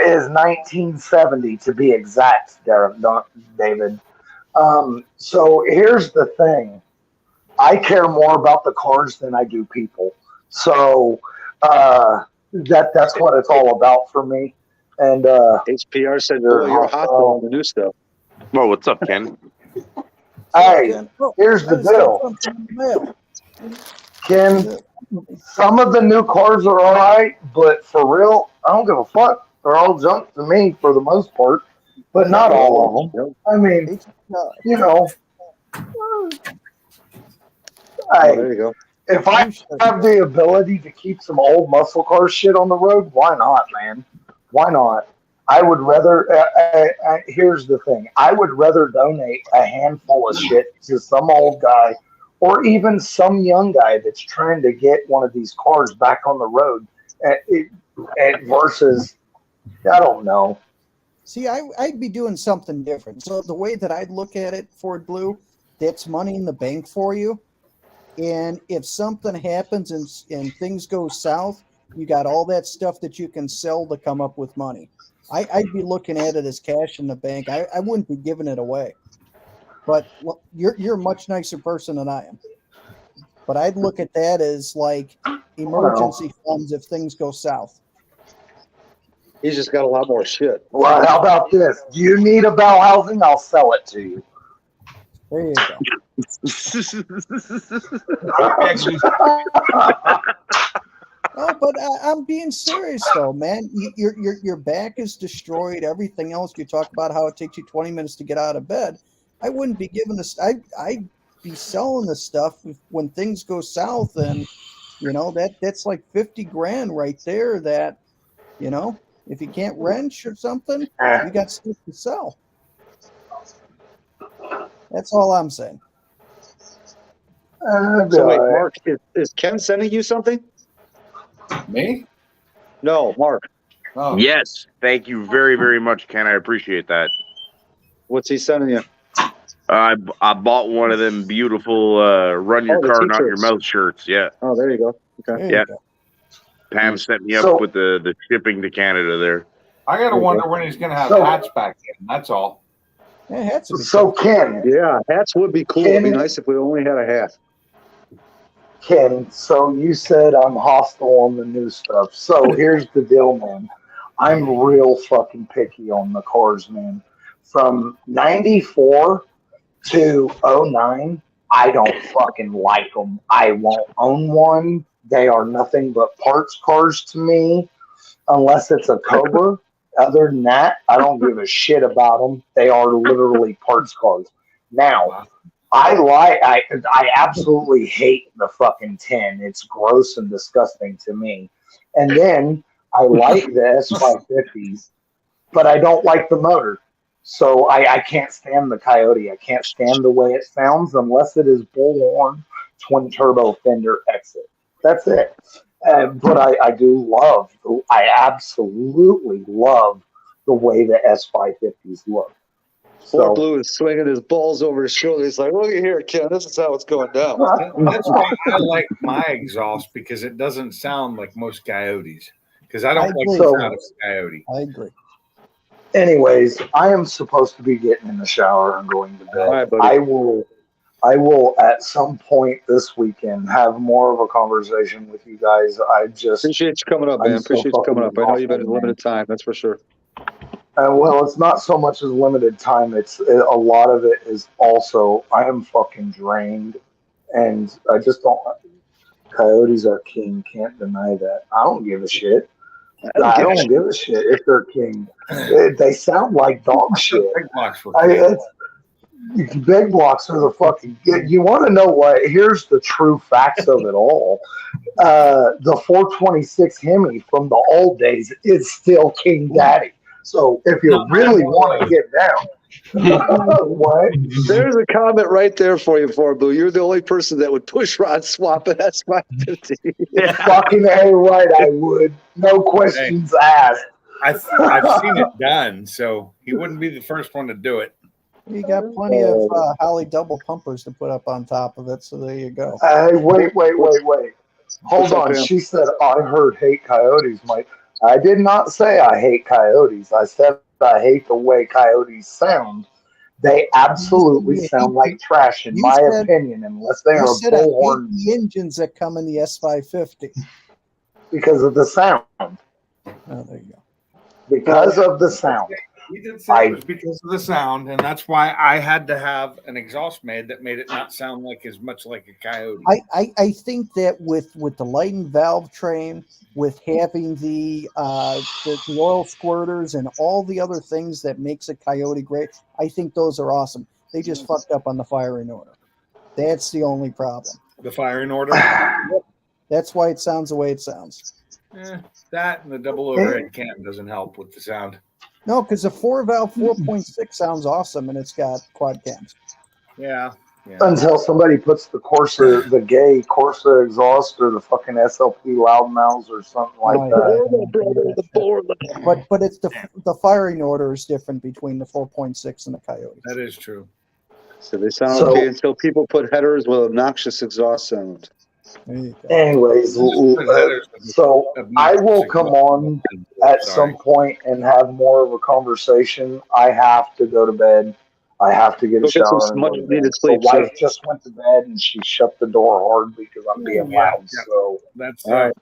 is 1970 to be exact, David. So here's the thing. I care more about the cars than I do people. So that's what it's all about for me. And HPR said, "Boy, you're hot on the new stuff." Well, what's up, Ken? hey, here's the deal. Ken, some of the new cars are all right, but for real, I don't give a fuck. They're all junk to me for the most part, but not all of them. I mean, you know, There you go. if I have the ability to keep some old muscle car shit on the road, why not, man? Why not? I would rather, here's the thing. I would rather donate a handful of shit to some old guy or even some young guy that's trying to get one of these cars back on the road versus, I don't know. See, I'd be doing something different. So the way that I'd look at it, Ford Blue, that's money in the bank for you. And if something happens and things go south, you got all that stuff that you can sell to come up with money. I'd be looking at it as cash in the bank. I wouldn't be giving it away. But you're a much nicer person than I am. But I'd look at that as like emergency funds if things go south. He's just got a lot more shit. Well, how about this? Do you need a Bell housing? I'll sell it to you. There you go. Oh, but I'm being serious though, man. Your back is destroyed. Everything else you talk about how it takes you 20 minutes to get out of bed. I wouldn't be giving this. I'd be selling this stuff when things go south, and you know that's like 50 grand right there. That you know, if you can't wrench or something, you got stuff to sell. That's all I'm saying. So wait, Mark, is Ken sending you something? Me? No, Mark. Oh. Yes, thank you very, very much, Ken. I appreciate that. What's he sending you? I bought one of them beautiful "Run Your the Car, Not Your t-shirts. Mouth" shirts. Yeah, Oh, there you go. Okay. There you Yeah. go. Pam set me up So- with the shipping to Canada there. I gotta wonder when he's gonna have So- hats back in. That's all. Yeah, hats would be So Ken, Yeah, hats would be cool. It'd be nice if we only had a hat. so you said I'm hostile on the new stuff. So here's the deal, man. I'm real fucking picky on the cars, man. From 94 to 09, I don't fucking like them. I won't own one. They are nothing but parts cars to me, unless it's a Cobra. Other than that, I don't give a shit about them. They are literally parts cars. Now, I absolutely hate the fucking 10. It's gross and disgusting to me. And then I like the S550s, but I don't like the motor. So I can't stand the Coyote. I can't stand the way it sounds unless it is bullhorn twin turbo fender exit. That's it. But I absolutely love the way the S550s look. Poor So, Blue is swinging his balls over his shoulder. He's like, "Look at here, Ken. This is how it's going down." That's why I like my exhaust, because it doesn't sound like most Coyotes. Because I don't I like agree. the sound of a Coyote. I agree. anyways, I am supposed to be getting in the shower and going to bed. All right, buddy. I will at some point this weekend have more of a conversation with you guys. I just Appreciate you coming up, man. I'm so Appreciate you coming up. I know you've been in fucking limited time. That's for sure. well, it's not so much as limited time. It's a lot of it is also I am fucking drained, and I just don't. Coyotes are king. Can't deny that. I don't give a shit. I don't give a shit if they're king. They sound like dog shit. Big blocks for Big blocks are the fucking. You want to know what? Here's the true facts of it all. The 426 Hemi from the old days is still King Daddy. So if you really want to get down, What? There's a comment right there for you, Ford Blue. You're the only person that would push rod swap an S550. Fucking A right, I would. No questions asked. I've seen it done, so he wouldn't be the first one to do it. You got plenty of Holly double pumpers to put up on top of it, so there you go. Hey, wait. Hold What's up, on. Pam? She said, I heard hate coyotes, Mike. I did not say I hate coyotes. I said I hate the way coyotes sound. They absolutely sound like trash, in my opinion, unless they You are said I hate bullhorn the engines that come in the S550. because of the sound. Oh, there you go. Because of the sound. He did say it was because of the sound, and that's why I had to have an exhaust made that made it not sound like as much like a coyote. I think that with the light and valve train, with having the oil squirters and all the other things that makes a coyote great, I think those are awesome. They just fucked up on the firing order. That's the only problem. The firing order, That's why it sounds the way it sounds. that and the double overhead cam doesn't help with the sound. No, because the 4-valve 4.6 sounds awesome, and it's got quad cams. Yeah. Until somebody puts the Corsa, the gay Corsa exhaust or the fucking SLP loudmouths or something like that. But it's the firing order is different between the 4.6 and the Coyote. That is true. So they sound okay until people put headers with obnoxious exhaust sound. Anyways, so I will come on at some point and have more of a conversation. I have to go to bed. I have to get a Go get some shower. And much go to needed bed. sleep, The wife sir. just went to bed and she shut the door hard because I'm being loud. So That's All right.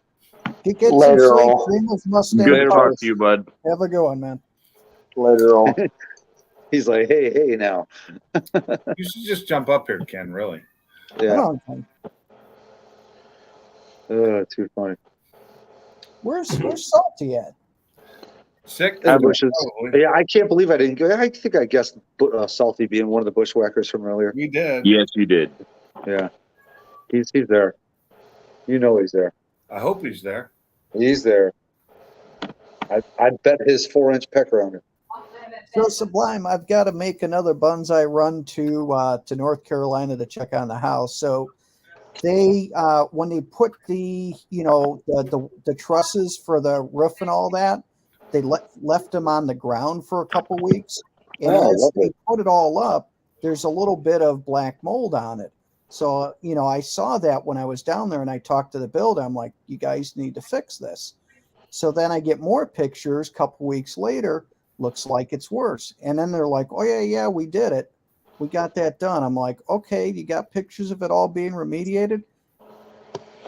Get some Later sleep. on. Dream of Mustang Good to talk cars. to you, bud. Have a good one, man. later on. He's like, hey now. You should just jump up here, Ken. Really. Yeah. Hold on. Too funny. Where's Salty at? Sick. In the bushes. Probably. Yeah, I can't believe I didn't go. I think I guessed Salty being one of the bushwhackers from earlier. You did. Yes, you did. Yeah. He's there. You know he's there. I hope he's there. He's there. I'd bet his 4-inch pecker on it. So Sublime, I've got to make another Bonsai run to North Carolina to check on the house. So they when they put the trusses for the roof and all that, they left them on the ground for a couple weeks, and as they put it all up, there's a little bit of black mold on it. So I saw that when I was down there, and I talked to the builder. I'm like, you guys need to fix this. So then I get more pictures a couple weeks later. Looks like it's worse. And then they're like, oh, yeah, we did it. We got that done. I'm like, okay, you got pictures of it all being remediated?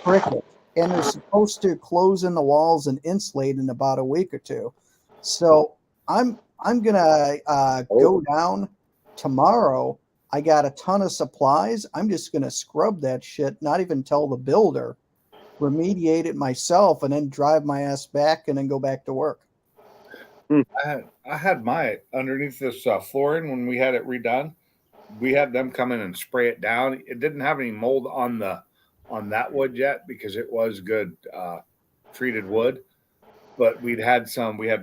Cricket. And they're supposed to close in the walls and insulate in about a week or two. So I'm going to go down tomorrow. I got a ton of supplies. I'm just going to scrub that shit, not even tell the builder, remediate it myself, and then drive my ass back and then go back to work. I had my underneath this flooring when we had it redone. We had them come in and spray it down. It didn't have any mold on that wood yet because it was good treated wood, but we had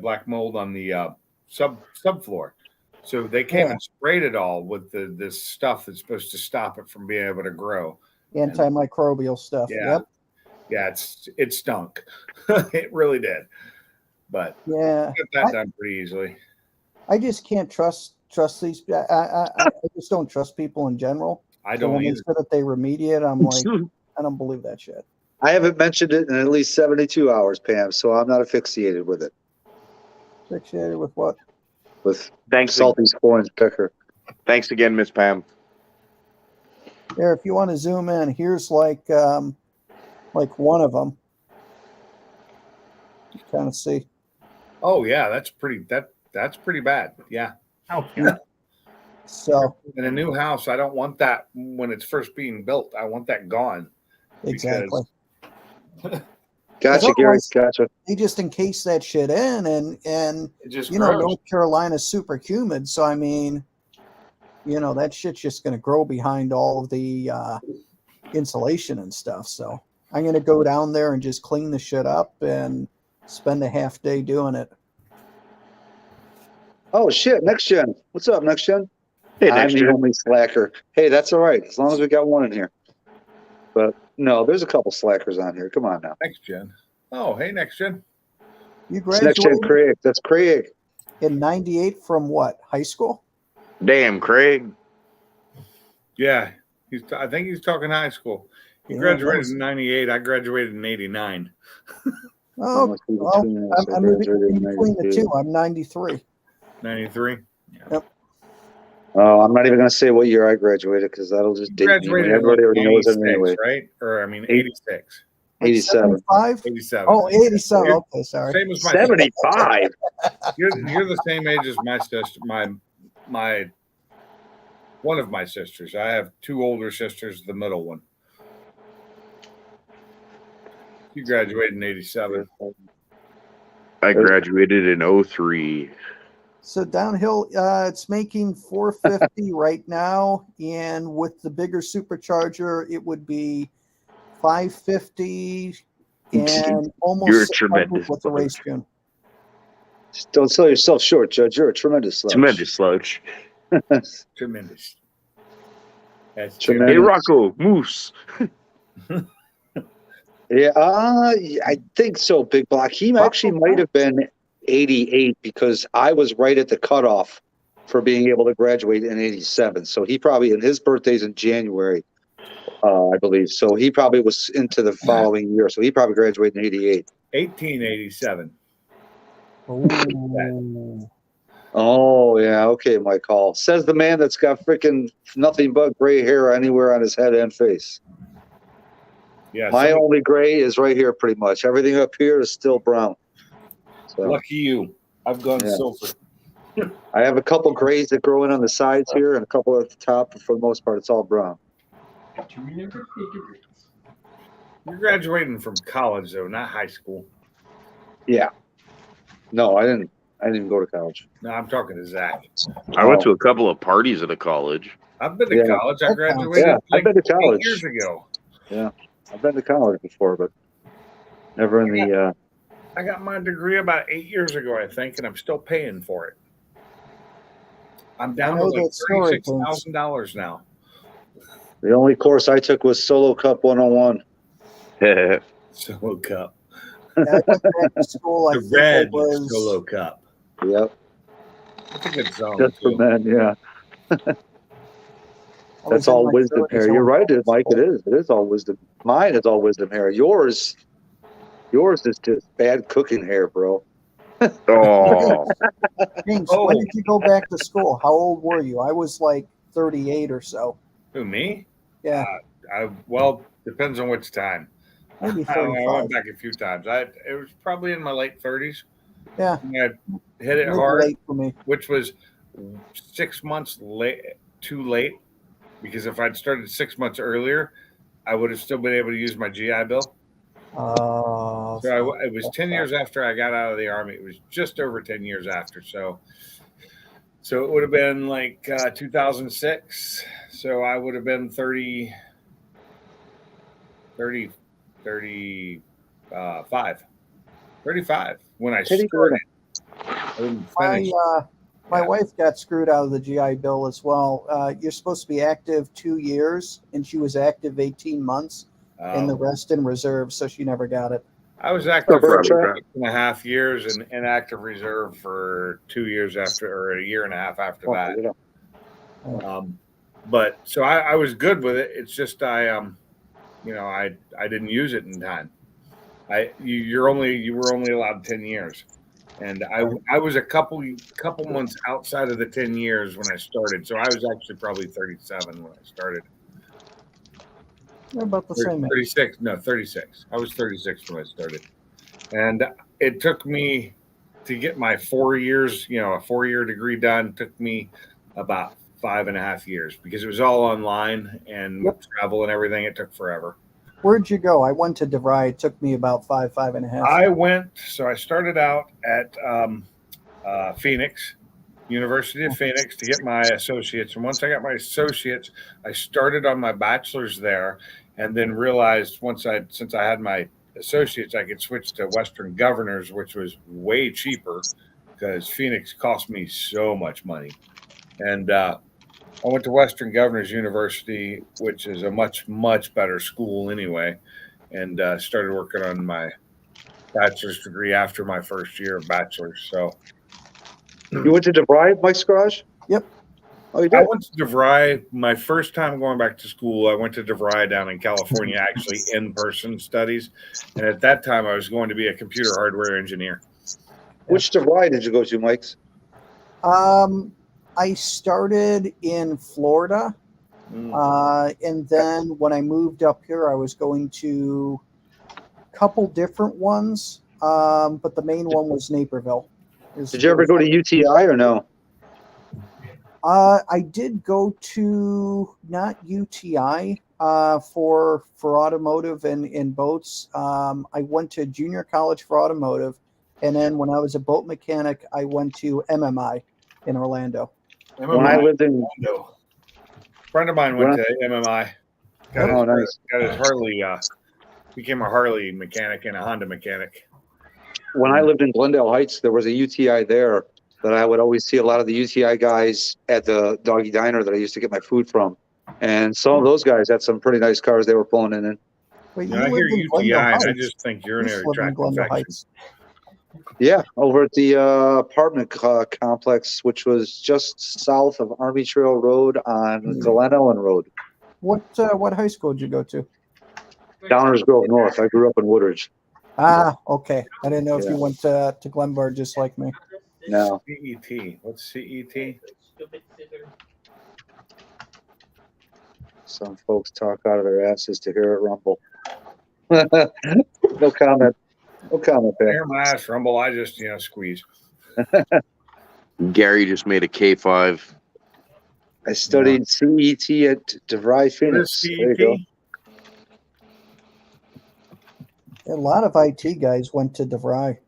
black mold on the subfloor. So they came and sprayed it all with this stuff that's supposed to stop it from being able to grow. Antimicrobial stuff. Yeah. Yep. Yeah, it stunk. It really did. But yeah, get that done pretty easily. I just can't trust these. I just don't trust people in general. I So don't when they either. said that they remediate, I'm like, I don't believe that shit. I haven't mentioned it in at least 72 hours, Pam, so I'm not asphyxiated with it. Fixated with what? With Thanks, Salty's 4-inch pecker. thanks again, Miss Pam. There, if you want to zoom in, here's like one of them. You kind of see. Oh yeah, that's pretty bad. Yeah. Oh, yeah. So In a new house, I don't want that when it's first being built. I want that gone. exactly. Gotcha, Gary. Otherwise- Gotcha. They just encase that shit in, and It just you know, grows. North Carolina's super humid, so I mean, that shit's just gonna grow behind all of the insulation and stuff. So I'm gonna go down there and just clean the shit up and spend a half day doing it. Oh shit, next gen. What's up, next gen? Hey, I'm next the gen. only slacker. Hey, that's all right, as long as we got one in here. But no, there's a couple slackers on here. Come on now. Next gen. Oh, hey, next gen. You It's next gen graduated Craig. That's Craig. in '98 from what? High school? Damn, Craig. Yeah, I think he's talking high school. He Yeah, graduated that was- in '98. I graduated in '89. Oh, Must be well, between us. I I'm graduated in in between the 92. two. I'm 93. 93. Oh, I'm not even gonna say what year I graduated because that'll just You date me. graduated in Everybody like already knows it 86, anyway. right? Or I mean, Eight- 86, Like 87. 75? 87. Oh, 87. You're- Okay, sorry. Same as my 75. You're the same age as my sister. My one of my sisters. I have two older sisters. The middle one. You graduated in '87. I graduated in 03. So downhill, it's making 450 right now, and with the bigger supercharger, it would be 550 and almost You're a 600 tremendous with the bug. race tune. Don't sell yourself short, Judge. You're a tremendous slouch. Tremendous slouch. Tremendous. That's Tremendous. Hey, Rocco, Moose. Yeah, I think so, Big Block. He actually might have been 88 because I was right at the cutoff for being able to graduate in 87. So he probably, and his birthday's in January, I believe. So he probably was into the following year. So he probably graduated in 88. 1887. Ooh. Oh, yeah. Okay, Mike Hall. Says the man that's got freaking nothing but gray hair anywhere on his head and face. Yeah. My only gray is right here, pretty much. Everything up here is still brown. So Lucky you. I've gone Yeah. silver. I have a couple grays that grow in on the sides here and a couple at the top, but for the most part, it's all brown. You're graduating from college though, not high school. Yeah. No, I didn't even go to college. No, I'm talking to Zach. I went to a couple of parties at a college. I've been to Yeah. college. I graduated Yeah, I've like been to 8 college. years ago. I've been to college before, but never in the. I got my degree about 8 years ago, I think, and I'm still paying for it. I'm down to know like that story, $36,000 now. The only course I took was Solo Cup 101. Solo Cup. I went back to school. I The think red it was Solo Cup. Yep, That's a good song. just for too. men. Yeah, I was that's in all my wisdom 30s hair. when You're I right, went to Mike. It school. is. It is all wisdom. Mine is all wisdom hair. Yours is just bad cooking hair, bro. Oh, James, Oh. when did you go back to school? How old were you? I was like 38 or so. Who, me? Yeah, Well, depends on which time. maybe I 35. went back a few times. It was probably in my late 30s. Yeah, And I hit it maybe hard, late for me. which was 6 months too late. Because if I'd started 6 months earlier, I would have still been able to use my GI Bill. So it was 10 years after I got out of the Army. It was just over 10 years after. So it would have been like 2006. So I would have been 35 when I Pretty started. I didn't finish. My Yeah. wife got screwed out of the GI Bill as well. You're supposed to be active 2 years, and she was active 18 months, and the rest in reserve, so she never got it. I was active for Probably right. 6.5 years and in active reserve for 2 years after, or a year and a half after Oh, that. yeah. But so I was good with it. It's just I didn't use it in time. You were only allowed 10 years, and I was a couple months outside of the 10 years when I started. So I was actually probably 37 when I started. They're about the same age. 36. No, 36. I was 36 when I started, and it took me to get my 4 years. A 4-year degree done took me about 5.5 years because it was all online and with travel and everything. It took forever. Where'd you go? I went to DeVry. It took me about 5.5. I started out at Phoenix, University of Phoenix, to get my associates. And once I got my associates, I started on my bachelor's there, and then realized since I had my associates, I could switch to Western Governors, which was way cheaper because Phoenix cost me so much money. And I went to Western Governors University, which is a much, much better school anyway, and started working on my bachelor's degree after my first year of bachelor's. So You went to DeVry, Mike's Garage? Yep. Oh, you I did? went to DeVry. My first time going back to school, I went to DeVry down in California, actually in-person studies. And at that time, I was going to be a computer hardware engineer. Which DeVry did you go to, Mike's? I started in Florida, and then when I moved up here, I was going to a couple different ones, but the main one was Naperville. Did you ever go to UTI or no? I did go to not UTI for automotive and boats. I went to junior college for automotive, and then when I was a boat mechanic, I went to MMI in Orlando. When I lived in Orlando. A friend of mine went to MMI. Got Oh, his, nice. got his Harley, became a Harley mechanic and a Honda mechanic. when I lived in Glendale Heights, there was a UTI there that I would always see a lot of the UTI guys at the doggy diner that I used to get my food from. And some of those guys had some pretty nice cars they were pulling in. Wait, When I hear lived in UTI, Glendale and I Heights. just think You urinary lived in tract Glendale infection. Heights. Yeah, over at the apartment complex, which was just south of Army Trail Road on Glen Ellen Road, What high school did you go to? Downers Grove North. I grew up in Woodridge. Ah, okay. I didn't know if Yeah. you went to Glenbar just like me. No, CET. What's CET? some folks talk out of their asses to hear it rumble. No comment. No comment there. Hear my ass rumble. I just, squeeze. Gary just made a K5. I studied CET at DeVry What Phoenix. is There you go. CET? A lot of IT guys went to DeVry.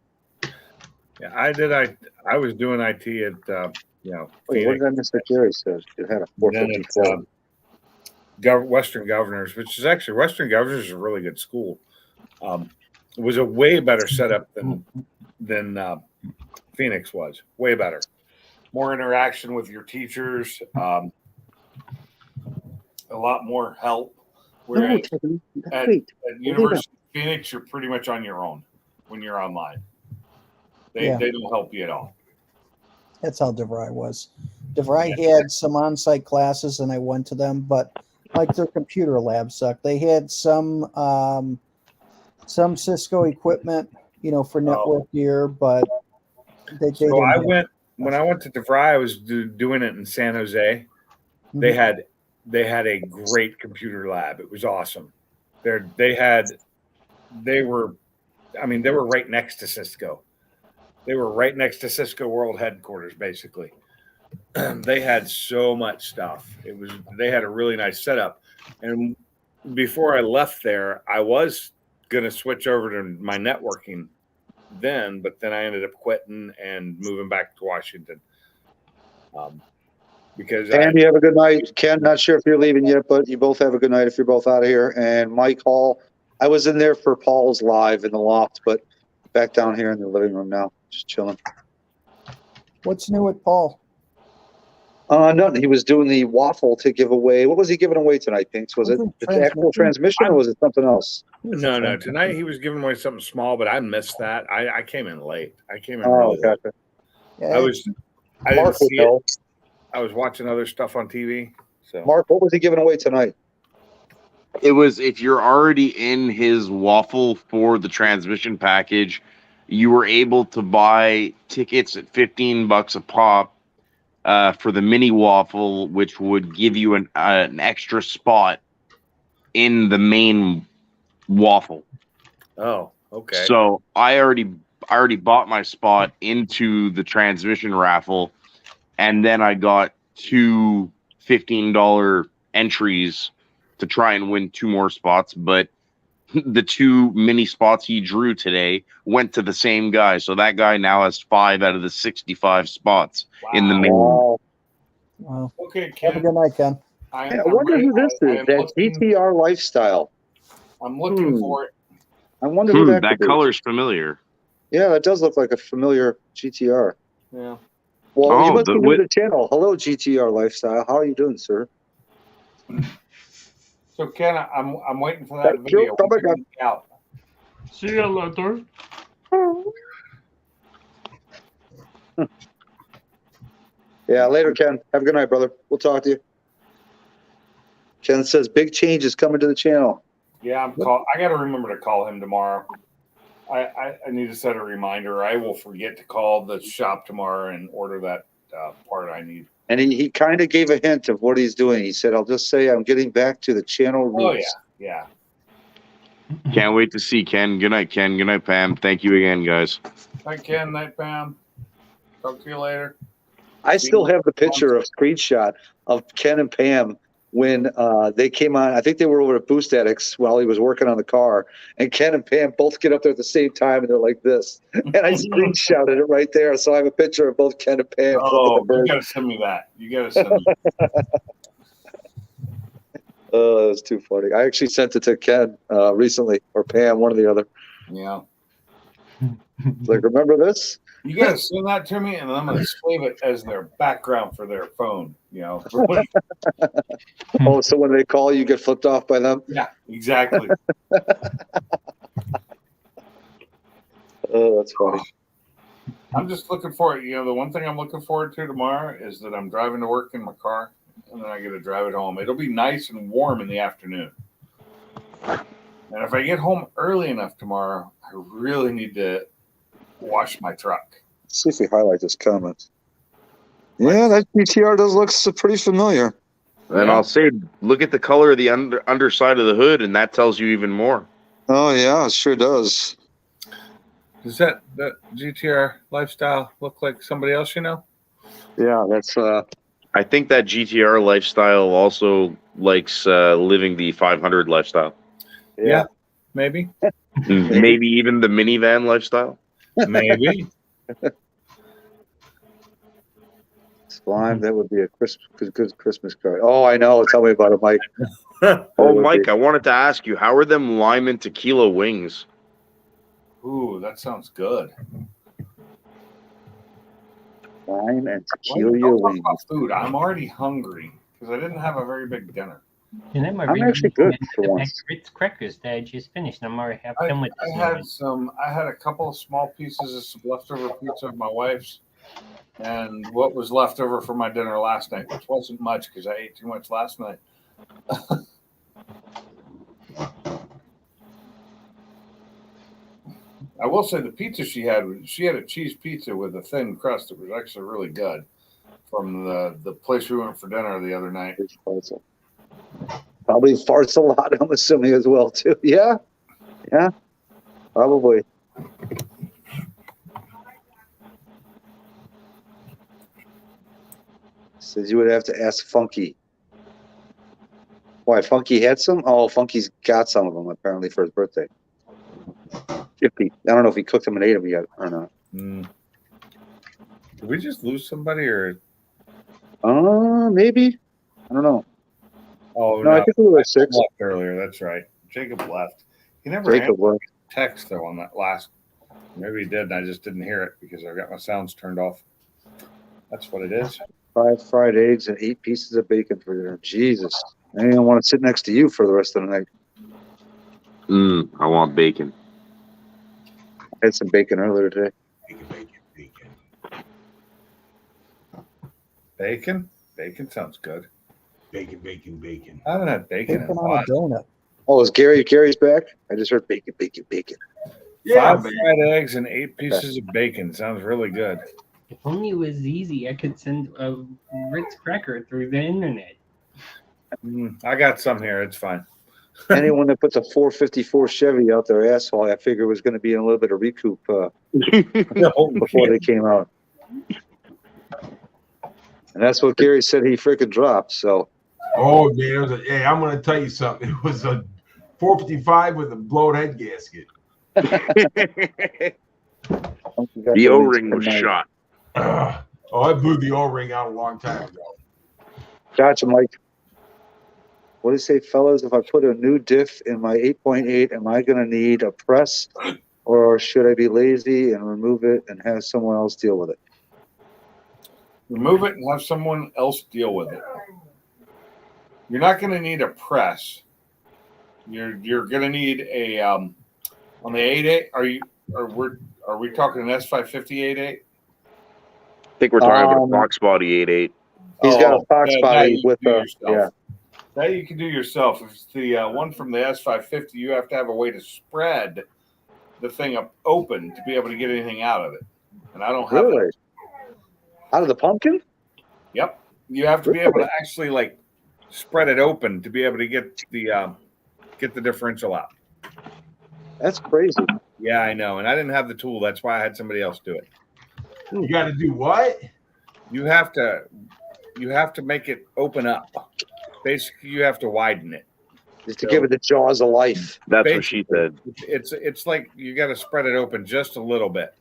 Yeah, I did. I was doing IT at, Wait, what Phoenix. did I miss that Gary said? You had a Then it's 454. Western Governors, which is actually Western Governors is a really good school. It was a way better setup than Phoenix was. Way better, more interaction with your teachers, a lot more help. Whereas at University of Phoenix, you're pretty much on your own when you're online. They don't help you at all. That's how DeVry was. DeVry had some on-site classes, and I went to them, but like their computer lab sucked. They had some Cisco equipment, for network gear, but they So didn't I have- went when I went to DeVry. I was doing it in San Jose. They had a great computer lab. It was awesome. They were right next to Cisco. They were right next to Cisco World Headquarters, basically. They had so much stuff. They had a really nice setup. And before I left there, I was gonna switch over to my networking then, but then I ended up quitting and moving back to Washington. Because Andy, have a good night. Ken, not sure if you're leaving yet, but you both have a good night if you're both out of here. And Mike Hall, I was in there for Paul's live in the loft, but back down here in the living room now, just chilling. What's new with Paul? Nothing. He was doing the waffle to give away. What was he giving away tonight, Pinks? Was it the actual transmission or was it something else? no, tonight he was giving away something small, but I missed that. I came in late. I came in Oh, really late. gotcha. Yeah, I didn't Mark would see it. know. I was watching other stuff on TV. So Mark, what was he giving away tonight? It was if you're already in his waffle for the transmission package, you were able to buy tickets at $15 a pop for the mini waffle, which would give you an extra spot in the main waffle. oh, okay. So I already bought my spot into the transmission raffle, and then I got two $15 entries to try and win two more spots, but the two mini spots he drew today went to the same guy. So that guy now has 5 out of the 65 spots in the main. Wow. well, Okay, have a Ken. good night, Ken. I wonder who this is. That GTR lifestyle. I'm looking for it. I wonder who that That could be. color's familiar. Yeah, that does look like a familiar GTR. Yeah. Well, Oh, you must the- be new with- to the channel. Hello, GTR Lifestyle. How are you doing, sir? So Ken, I'm waiting for that Thank you. video. Oh my When God. it's out. See you later. Yeah, later, Ken. Have a good night, brother. We'll talk to you. Ken says big change is coming to the channel. Yeah, I got to remember to call him tomorrow. I need to set a reminder. I will forget to call the shop tomorrow and order that part I need. And he kind of gave a hint of what he's doing. He said, I'll just say I'm getting back to the channel roots. Oh yeah. Can't wait to see Ken. Good night, Ken. Good night, Pam. Thank you again, guys. Night Ken, night Pam. Talk to you later. I still have the picture of screenshot of Ken and Pam when they came on. I think they were over at Boost Addicts while he was working on the car. And Ken and Pam both get up there at the same time and they're like this. And I screenshotted it right there. So I have a picture of both Ken and Pam. Oh, flipping the you bird. gotta send me that. You gotta send me. Oh, that was too funny. I actually sent it to Ken recently, or Pam, one or the other. Yeah. It's like, remember this? You gotta send that to me, and I'm gonna save it as their background for their phone. You know. Oh, so when they call, you get flipped off by them? Yeah, exactly. Oh, that's funny. I'm just looking forward. You know, the one thing I'm looking forward to tomorrow is that I'm driving to work in my car, and then I get to drive it home. It'll be nice and warm in the afternoon. And if I get home early enough tomorrow, I really need to wash my truck. Let's see if we highlight this comment. Yeah, that GTR does look pretty familiar. And Yeah. I'll say, look at the color of the underside of the hood, and that tells you even more. Oh, yeah, it sure does. Does that GTR lifestyle look like somebody else you know? Yeah, that's I think that GTR lifestyle also likes living the 500 lifestyle. Yeah. Maybe. Maybe even the minivan lifestyle. Maybe. Slime, that would be a good Christmas card. Oh, I know. Tell me about it, Mike. Oh, Mike, I wanted to ask you, how are them lime and tequila wings? Ooh, that sounds good. Slime and Why don't tequila talk wings. about food? I'm already hungry because I didn't have a very big dinner. You know, my I'm actually good for the once. Ritz crackers that I just finished. I'm already half I done with this. I had a couple of small pieces of some leftover pizza of my wife's, and what was left over from my dinner last night, which wasn't much because I ate too much last night. I will say the pizza she had a cheese pizza with a thin crust that was actually really good from the place we went for dinner the other night. Probably farts a lot, I'm assuming, as well, too. Yeah? Yeah? Probably. Says you would have to ask Funky. Why, Funky had some? Oh, Funky's got some of them, apparently, for his birthday. I don't know if he cooked them and ate them yet or not. Did we just lose somebody or? Maybe. I don't know. Oh No, I think we were at 6. left earlier. That's right. Jacob left. He never Jacob answered was. text though on that last. Maybe he did, and I just didn't hear it because I got my sounds turned off. That's what it is. 5 fried eggs and 8 pieces of bacon for dinner. Jesus. I don't even want to sit next to you for the rest of the night. I want bacon. I had some bacon earlier today. Bacon? Bacon sounds good. Bacon. I haven't had bacon in a Bacon on while. a donut. Oh, is Gary's back? I just heard bacon. Yeah, 5 fried eggs and 8 pieces of bacon sounds really good. If only it was easy, I could send a Ritz cracker through the internet. I got some here. It's fine. Anyone that puts a 454 Chevy out their asshole, I figure was going to be in a little bit of recoup before they came out. And that's what Gary said he freaking dropped. So Oh man, hey, I'm gonna tell you something. It was a 455 with a blown head gasket. The O-ring was shot. Oh, I blew the O-ring out a long time ago. Gotcha, Mike. What do you say, fellas? If I put a new diff in my 8.8, am I going to need a press, or should I be lazy and remove it and have someone else deal with it? remove it and have someone else deal with it. You're not going to need a press. You're going to need a on the 8.8. Are we talking an S550 8.8? I think we're talking about a Fox Body 8.8. He's got a Fox body with a yeah. That you can do yourself. If it's the one from the S550, you have to have a way to spread the thing up open to be able to get anything out of it. And I don't have Really? it. Out of the pumpkin? Yep. You have to be able to actually like spread it open to be able to get the differential out. That's crazy. Yeah, I know. And I didn't have the tool. That's why I had somebody else do it. You got to do what? You have to make it open up. Basically, you have to widen it. Just to give it the jaws of life. That's what she said. It's like you got to spread it open just a little bit.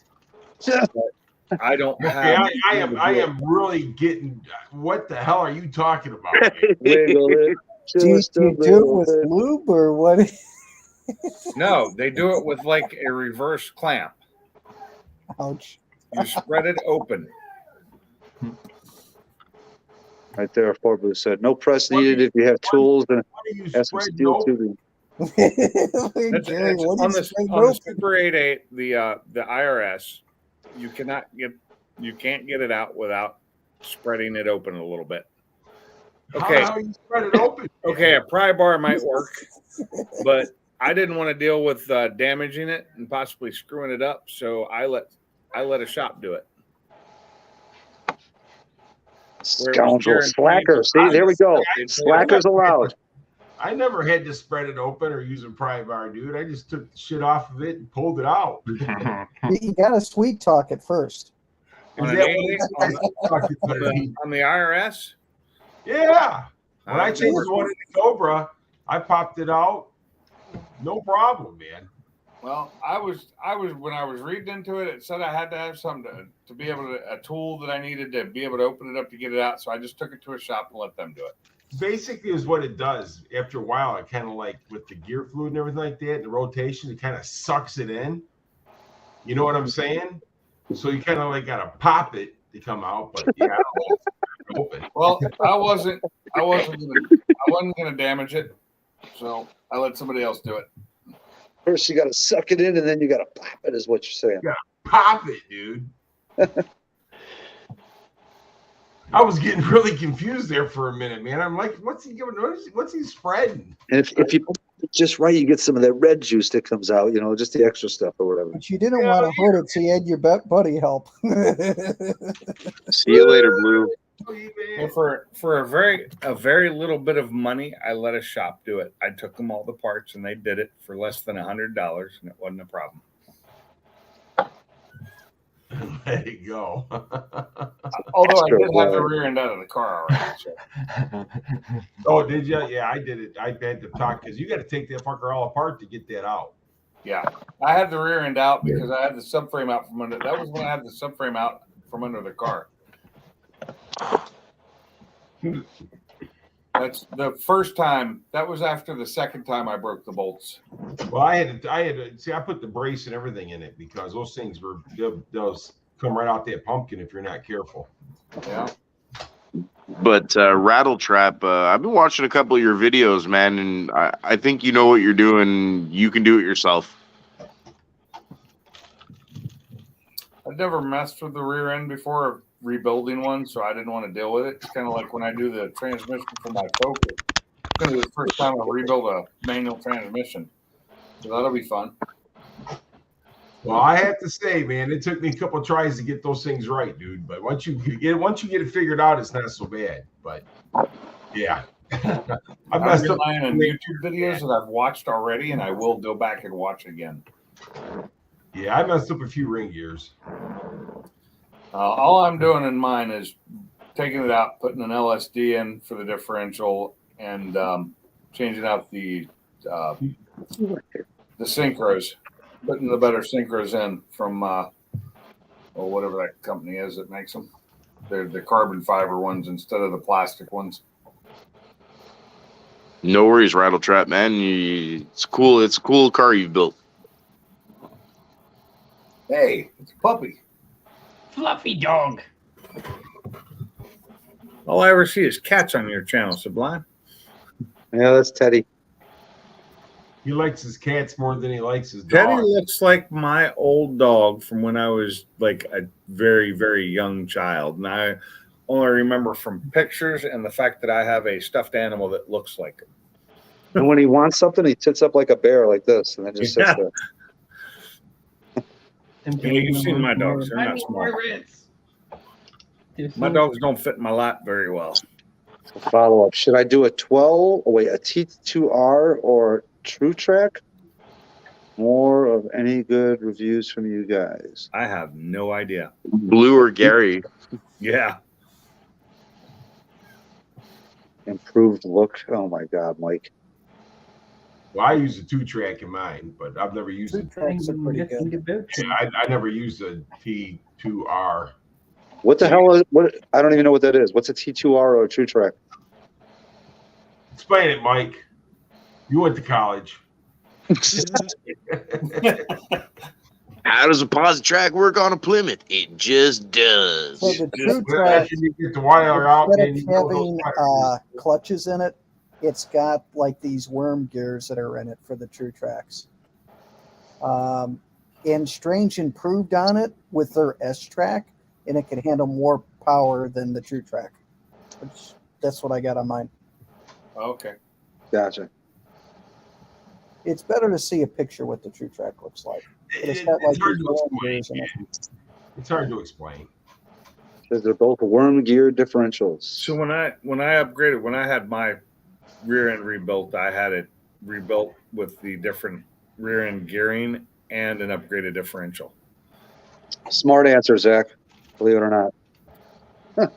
I don't have. Okay, I am really getting. What the hell are you talking about? Wiggle it. Do you Just a do it little with bit. lube or what? No, they do it with like a reverse clamp. Ouch. You spread it open. Right there, Forbu said, no press needed if you have tools and Why do you have some spread steel note? tubing. That's, Gary, it's what on is the straight on the rope? Super 8.8, the IRS, you can't get it out without spreading it open a little bit. Okay. How you spread it open? Okay, a pry bar might work, but I didn't want to deal with damaging it and possibly screwing it up, so I let a shop do it. Scoundrel, slacker. See, there we go. Slackers allowed. I never had to spread it open or use a pry bar, dude. I just took the shit off of it and pulled it out. You got to sweet talk it first. On, Is an that 8.8, on the IRS? Yeah. When I Uh, changed the one in the Cobra, I popped it out. No problem, man. Well, I was when I was reading into it, it said I had to have something to be able to a tool that I needed to be able to open it up to get it out. So I just took it to a shop and let them do it. Basically is what it does. After a while, it kind of like with the gear fluid and everything like that, and the rotation, it kind of sucks it in. You know what I'm saying? So you kind of like got to pop it to come out, but yeah, I don't know. Open. Well, I wasn't gonna damage it, so I let somebody else do it. First, you got to suck it in, and then you got to pop it, is what you're saying. Yeah. Pop it, dude. I was getting really confused there for a minute, man. I'm like, what's he doing? What's he spreading? And if you put it just right, you get some of that red juice that comes out, you know, just the extra stuff or whatever. But you didn't want to hurt it, so you had your buddy help. See you later, Blue. Well, for a very little bit of money, I let a shop do it. I took them all the parts and they did it for less than $100, and it wasn't a problem. Let it go. Although I did have the rear end out of the car already. So. Oh, did you? Yeah, I did it. I had to talk because you got to take that fucker all apart to get that out. Yeah, I had the rear end out because I had the subframe out from under. That was when I had the subframe out from under the car. That's the first time. That was after the second time I broke the bolts. Well, I had to see. I put the brace and everything in it because those things those come right out that pumpkin if you're not careful. Yeah. But Rattle Trap, I've been watching a couple of your videos, man, and I think you know what you're doing. You can do it yourself. I've never messed with the rear end before rebuilding one, so I didn't want to deal with it. It's kind of like when I do the transmission for my Focus. It's going to be the first time I rebuild a manual transmission. So that'll be fun. Well, I have to say, man, it took me a couple of tries to get those things right, dude. But once you get it figured out, it's not so bad. But yeah, I I'm messed up. relying on YouTube videos that I've watched already, and I will go back and watch again. Yeah, I messed up a few ring gears. All I'm doing in mine is taking it out, putting an LSD in for the differential, and changing out the synchros, putting the better synchros in from whatever that company is that makes them. They're the carbon fiber ones instead of the plastic ones. No worries, Rattle Trap, man. It's cool. It's a cool car you've built. Hey, it's a puppy. Fluffy dog. All I ever see is cats on your channel, Sublime. Yeah, that's Teddy. He likes his cats more than he likes his Teddy dog. looks like my old dog from when I was like a very, very young child. And I only remember from pictures and the fact that I have a stuffed animal that looks like him. And when he wants something, he sits up like a bear, like this, and then just sits Yeah. there. And Yeah, you've seen my dogs. They're I not need small. more Ritz. My dogs don't fit in my lap very well. Follow up. Should I do a 12? Oh, wait, a T2R or True Track? More of any good reviews from you guys? I have no idea. Blue or Gary? Yeah. Improved look. Oh my God, Mike. Well, I use a 2-track in mine, but I've never used Two it. tracks are pretty good. I never used a T2R. What the hell is what? I don't even know what that is. What's a T2R or a True Track? Explain it, Mike. You went to college. How does a posit track work on a Plymouth? It just does. So the True Well, Track, after you get the wire out, instead then of you know those having wires. clutches in it, it's got like these worm gears that are in it for the True Tracks. And Strange improved on it with their S Track, and it can handle more power than the True Track. Which, that's what I got on mine. Okay. Gotcha. It's better to see a picture what the True Track looks like. But it's got It's like hard these to worm explain. gears in it. It's hard to explain. Because they're both worm gear differentials. So when I upgraded, when I had my rear end rebuilt, I had it rebuilt with the different rear end gearing and an upgraded differential. Smart answer, Zach. Believe it or not. Huh.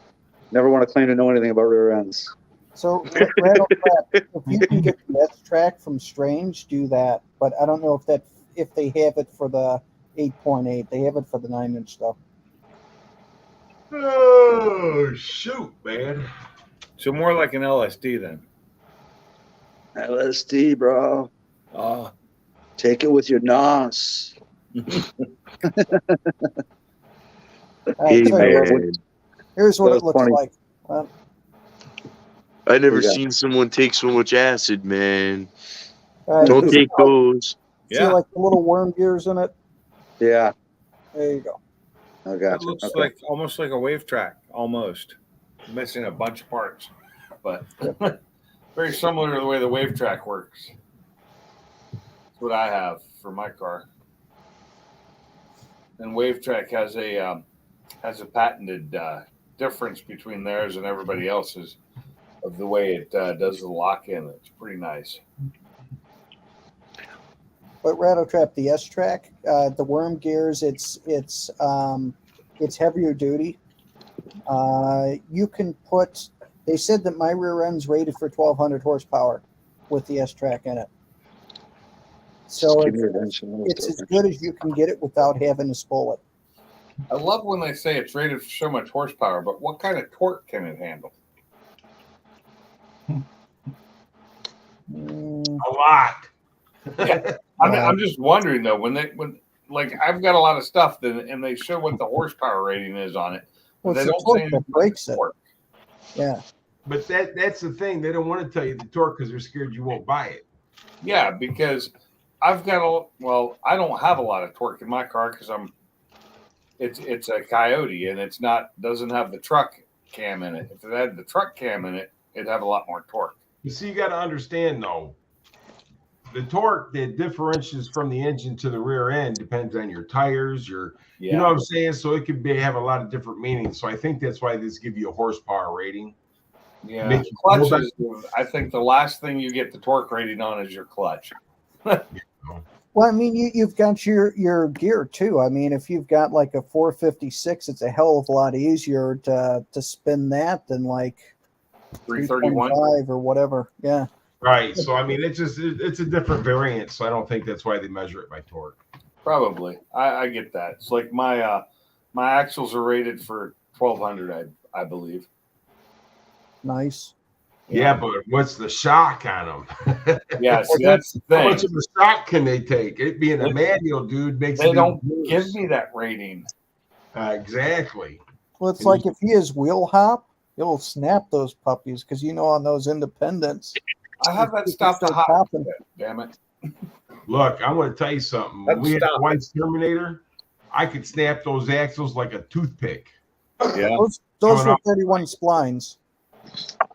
Never want to claim to know anything about rear ends. So, Rattle Trap, if you can get the S Track from Strange, do that. But I don't know if they have it for the 8.8. They have it for the 9-inch stuff. Oh, shoot, man. So more like an LSD then. LSD, bro. Take it with your NOS. All Hey, right, so man. here's what That it was looks funny. like. I never Yeah. seen someone take so much acid, man. All right, Don't see take those. Yeah. like the little worm gears in it? Yeah, There you go. I It got you. looks Okay. like almost like a wave track, almost missing a bunch of parts, but very similar to the way the wave track works. That's what I have for my car. And wave track has a patented difference between theirs and everybody else's of the way it does the lock in. It's pretty nice. But Rattle Trap, the S Track, the worm gears, it's heavier duty. You can put. They said that my rear end's rated for 1,200 horsepower with the S Track in it. So Give me your attention. it's as good as you can get it without having to spool it. I love when they say it's rated for so much horsepower, but what kind of torque can it handle? A lot. I'm just wondering though, when like I've got a lot of stuff that, and they show what the horsepower rating is on it. Well, They it's the don't say torque anything that about the breaks it. torque. Yeah. But that's the thing. They don't want to tell you the torque because they're scared you won't buy it. Yeah, because I've got I don't have a lot of torque in my car because it's a Coyote and doesn't have the truck cam in it. If it had the truck cam in it, it'd have a lot more torque. You see, you got to understand though, the torque that differentiates from the engine to the rear end depends on your tires, you know what I'm saying? So it could have a lot of different meanings. So I think that's why this give you a horsepower rating. Yeah, Make you clutches. I think the last thing you get the torque rating on is your clutch. Well, I mean, you've got your gear too. I mean, if you've got like a 456, it's a hell of a lot easier to spin that than like 331. 325 or whatever. Yeah. Right. So I mean, it's a different variant. So I don't think that's why they measure it by torque. Probably, I get that. It's like my axles are rated for 1,200, I believe. Nice. Yeah, but what's the shock on them? Yeah, see, that's the How thing. much of a shock can they take? It being a manual, dude, makes They it don't even give worse. me that rating. Exactly. Well, it's like if he has wheel hop, You'll snap those puppies because you know on those independents. I have that you stop the start hot. popping. Damn it. Look, I'm going to tell you something. When we had Stop the white Terminator, I could snap those axles like a toothpick. Yeah. Those Coming were off. 31 splines.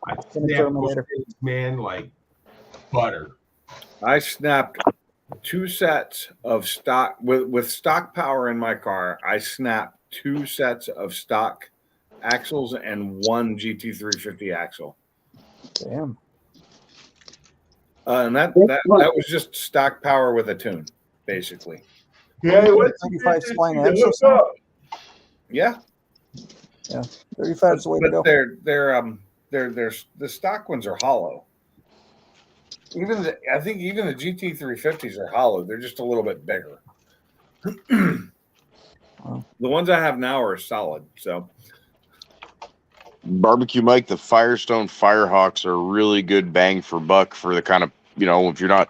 I In the snapped those Terminator. things, man, like butter. I snapped 2 sets of stock with stock power in my car. I snapped 2 sets of stock axles and 1 GT350 axle. Damn. And that was just stock power with a tune, basically. Yeah, what's 35 spline axles now? Yeah. 35 is the way to But go. they're the stock ones are hollow. I think even the GT350s are hollow. They're just a little bit bigger. Wow. The ones I have now are solid. So Barbecue Mike, the Firestone Firehawks are really good bang for buck for the kind of, if you're not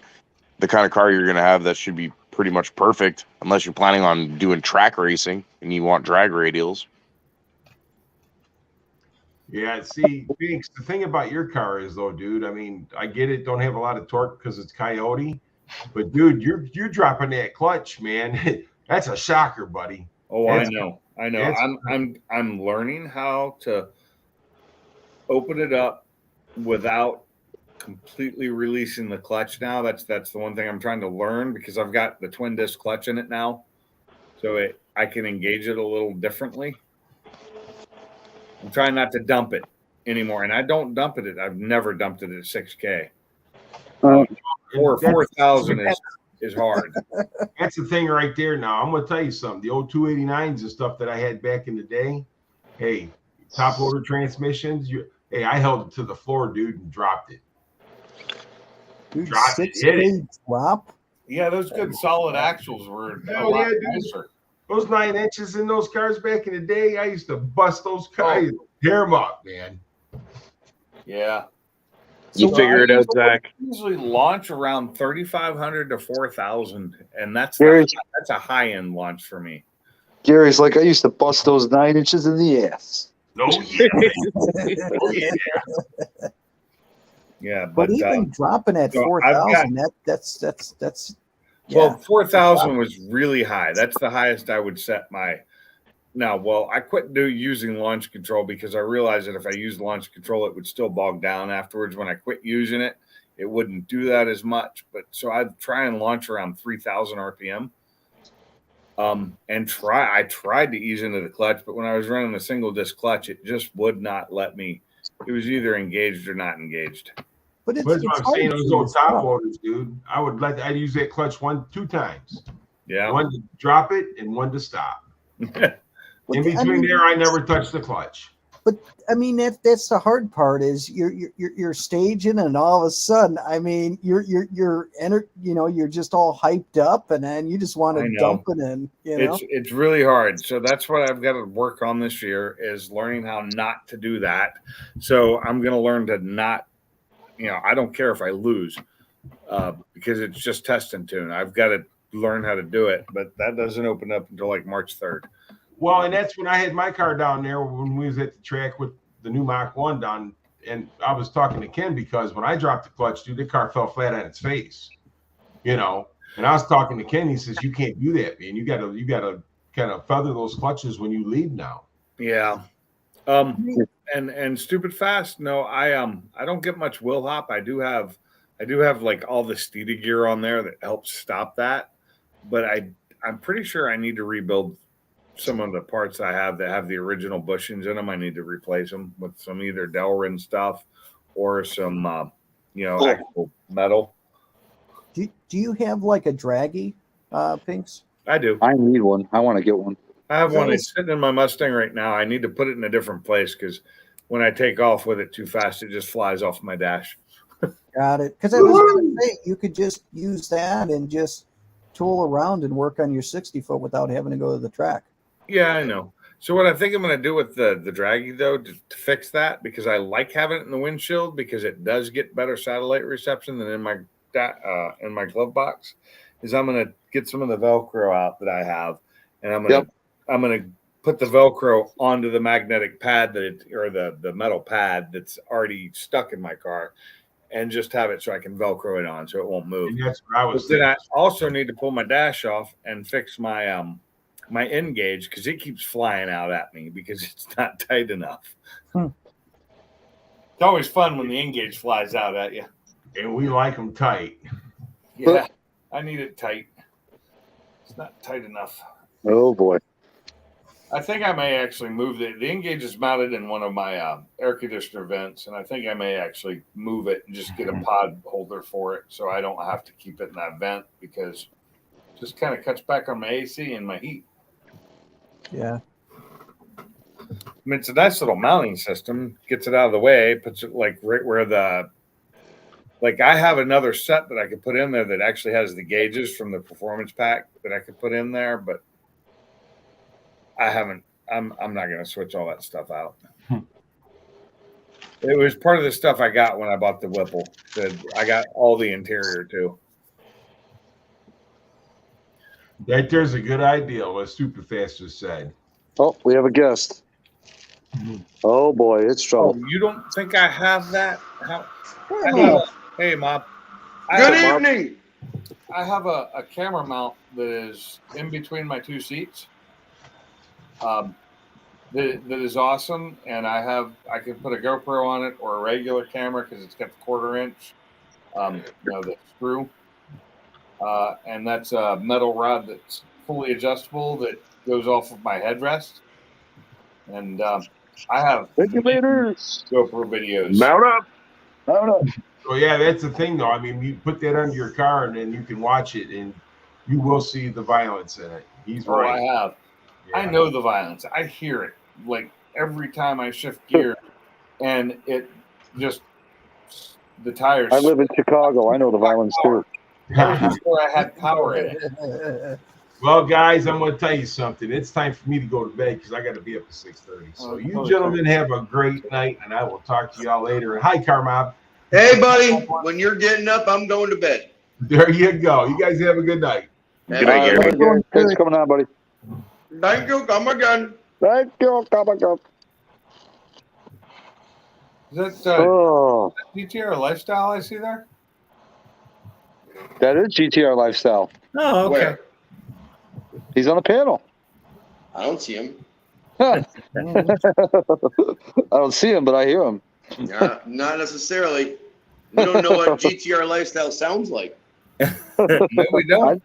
the kind of car you're going to have, that should be pretty much perfect unless you're planning on doing track racing and you want drag radials. Yeah, see, Binks, the thing about your car is though, dude, I mean, I get it, don't have a lot of torque because it's Coyote, but dude, you're dropping that clutch, man. That's a shocker, buddy. oh, I know. it's- I'm learning how to open it up without completely releasing the clutch now. That's the one thing I'm trying to learn because I've got the twin disc clutch in it now. So I can engage it a little differently. I'm trying not to dump it anymore. And I don't dump it. I've never dumped it at 6K. Uh, 4,000 is hard. That's the thing right there. Now I'm gonna tell you something. The old 289s and stuff that I had back in the day. Hey, top loader transmissions. Hey, I held it to the floor, dude, and dropped it. Dude, drop it, 6K drop. Yeah, those good solid axles were a Hell lot yeah, dude. nicer. Those 9 inches in those cars back in the day, I used to bust those cars, tear them up, man. Yeah. You So figure it I out, Zach. usually launch around 3,500 to 4,000, and that's Gary- a high end launch for me. Gary's like, I used to bust those 9 inches in the ass. No, yeah. Oh, yeah. Yeah, But even dropping at so I've 4,000, that's well, 4,000 was really high. That's the highest I would set my. Now, well, I quit using launch control because I realized that if I used launch control, it would still bog down afterwards. When I quit using it, it wouldn't do that as much. But so I'd try and launch around 3,000 RPM. I tried to ease into the clutch, but when I was running a single disc clutch, it just would not let me. It was either engaged or not engaged. But it's, But that's it's what I'm hard saying. to Those old use top up. loaders, dude. I'd use that clutch 2 times. Yeah. One to drop it and one to stop. But In between there, I never touched the clutch. But I mean that's the hard part is you're staging and all of a sudden I mean you're just all hyped up and then you just want I to know. dump it in, you know. It's really hard. So that's what I've got to work on this year is learning how not to do that. So I'm going to learn to not, I don't care if I lose because it's just test and tune. I've got to learn how to do it, but that doesn't open up until like March 3rd. Well, and that's when I had my car down there when we was at the track with the new Mach 1 down. And I was talking to Ken because when I dropped the clutch, dude, the car fell flat on its face, And I was talking to Ken. He says, you can't do that, man. You gotta kind of feather those clutches when you leave now. Yeah. And stupid fast. No, I don't get much wheel hop. I do have like all the Steeda gear on there that helps stop that. But I'm pretty sure I need to rebuild some of the parts I have that have the original bushings in them. I need to replace them with some either Delrin stuff or some actual metal. Do you have like a draggy, Pinks? I do. I need one. I want to get one. I have one. It's sitting in my Mustang right now. I need to put it in a different place because when I take off with it too fast, it just flies off my dash. Got it. Because I was going to say you could just use that and just tool around and work on your 60-foot without having to go to the track. Yeah, I know. So what I think I'm going to do with the draggy though to fix that, because I like having it in the windshield because it does get better satellite reception than in my glove box, is I'm going to get some of the Velcro out that I have, and I'm going to put the Velcro onto the magnetic pad or the metal pad that's already stuck in my car, and just have it so I can Velcro it on so it won't move. And that's what I was But then thinking. I also need to pull my dash off and fix my my end gauge because it keeps flying out at me because it's not tight enough. Hmm. It's always fun when the end gauge flies out at you. And we like them tight. Yeah, I need it tight. It's not tight enough. Oh boy. I think I may actually move the Engage is mounted in one of my air conditioner vents, and I think I may actually move it and just get a pod holder for it so I don't have to keep it in that vent because it just kind of cuts back on my AC and my heat. Yeah. I mean, it's a nice little mounting system. Gets it out of the way, puts it like right where I have another set that I could put in there that actually has the gauges from the performance pack that I could put in there, but I haven't. I'm not going to switch all that stuff out. It was part of the stuff I got when I bought the Whipple. I got all the interior too. That there's a good idea, what Superfast just said. Oh, we have a guest. Oh boy, it's trouble. Oh, you don't think I have that? Hey, Mom. Good evening. I have a camera mount that is in between my two seats. That is awesome, and I can put a GoPro on it or a regular camera because it's got the 1/4 inch, the screw, and that's a metal rod that's fully adjustable that goes off of my headrest, and I have Regulators. GoPro videos. Mount up. I don't know. So yeah, that's the thing though. I mean, you put that under your car and then you can watch it and you will see the violence in it. He's Oh, right. I have. Yeah. I know the violence. I hear it like every time I shift gear, and it just the tires. I live in Chicago. I know the violence too. Before I had power in it. Well, guys, I'm going to tell you something. It's time for me to go to bed because I got to be up at 6:30. So you gentlemen have a great night, and I will talk to y'all later. Hi, Carmob. Hey, buddy. When you're getting up, I'm going to bed. There you go. You guys have a good night. Good night, Gary. Thanks for coming on, buddy. Thank you. Come again. Thank you. Come on, come. Is that Oh, GTR lifestyle I see there? that is GTR lifestyle. Oh, okay. Where? He's on the panel. I don't see him. I don't see him, but I hear him. Not necessarily. We don't know what GTR lifestyle sounds like. No, we don't.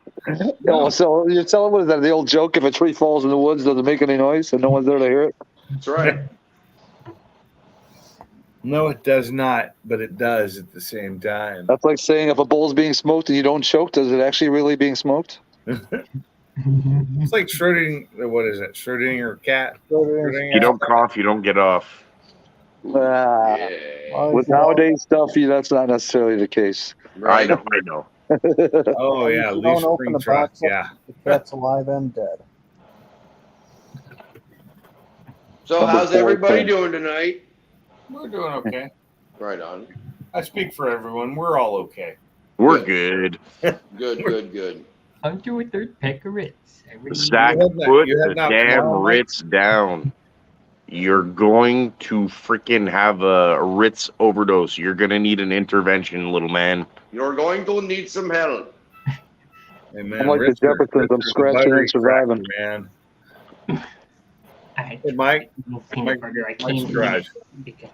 Oh, so you're telling what is that? The old joke: if a tree falls in the woods, does it make any noise, and no one's there to hear it? That's right. No, it does not, but it does at the same time. That's like saying if a bull's being smoked and you don't choke, does it actually really being smoked? It's like Schrödinger. What is it? Schrödinger cat. You don't cough, you don't get off. Ah, Yeah. with nowadays stuff, that's not necessarily the case. Right. I know. Oh yeah, Don't leaf open spring the truck. box. Yeah. The cat's alive and dead. So Number how's 4, everybody okay. doing tonight? We're doing okay. Right on. I speak for everyone. We're all okay. We're good. Good. Hunter with their peck of Ritz. Zach, You had that- put you had the that damn tomorrow, Mike? Ritz down. You're going to freaking have a Ritz overdose. You're going to need an intervention, little man. You're going to need some help. Hey, man, I'm like the Richard- Jeffersons. I'm Richard's scratching buttery and surviving. cracker, man. I had Hey, Mike, peanut butter. I Mike's can't garage. because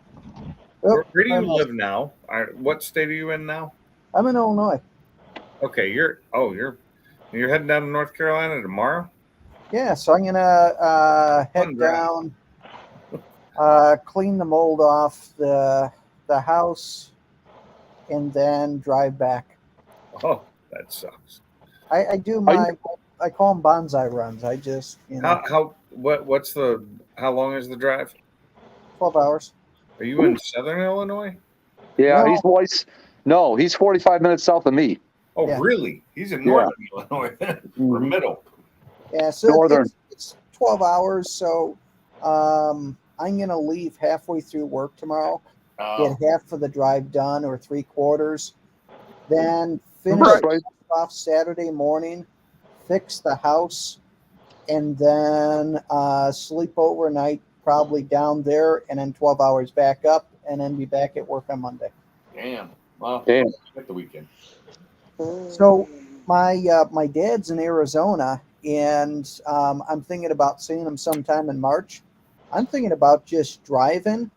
Where do you I'm- live now? What state are you in now? I'm in Illinois. Okay, you're heading down to North Carolina tomorrow. Yeah, so I'm gonna head Congrats. down, clean the mold off the house, and then drive back. Oh, that sucks. I do I call them bonsai runs. I just How long is the drive? 12 hours. Are you in Southern Illinois? Yeah, No. he's 45 minutes south of me. Oh, Yeah. really? He's in Yeah. Northern Illinois or middle. Yeah, so Northern. it's 12 hours. So I'm gonna leave halfway through work tomorrow. Get half of the drive done or 3/4, then finish Right. off Saturday morning, fix the house, and then sleep overnight, probably down there, and then 12 hours back up, and then be back at work on Monday. Damn. Well, Damn. at the weekend. So my dad's in Arizona, and I'm thinking about seeing him sometime in March. I'm thinking about just driving,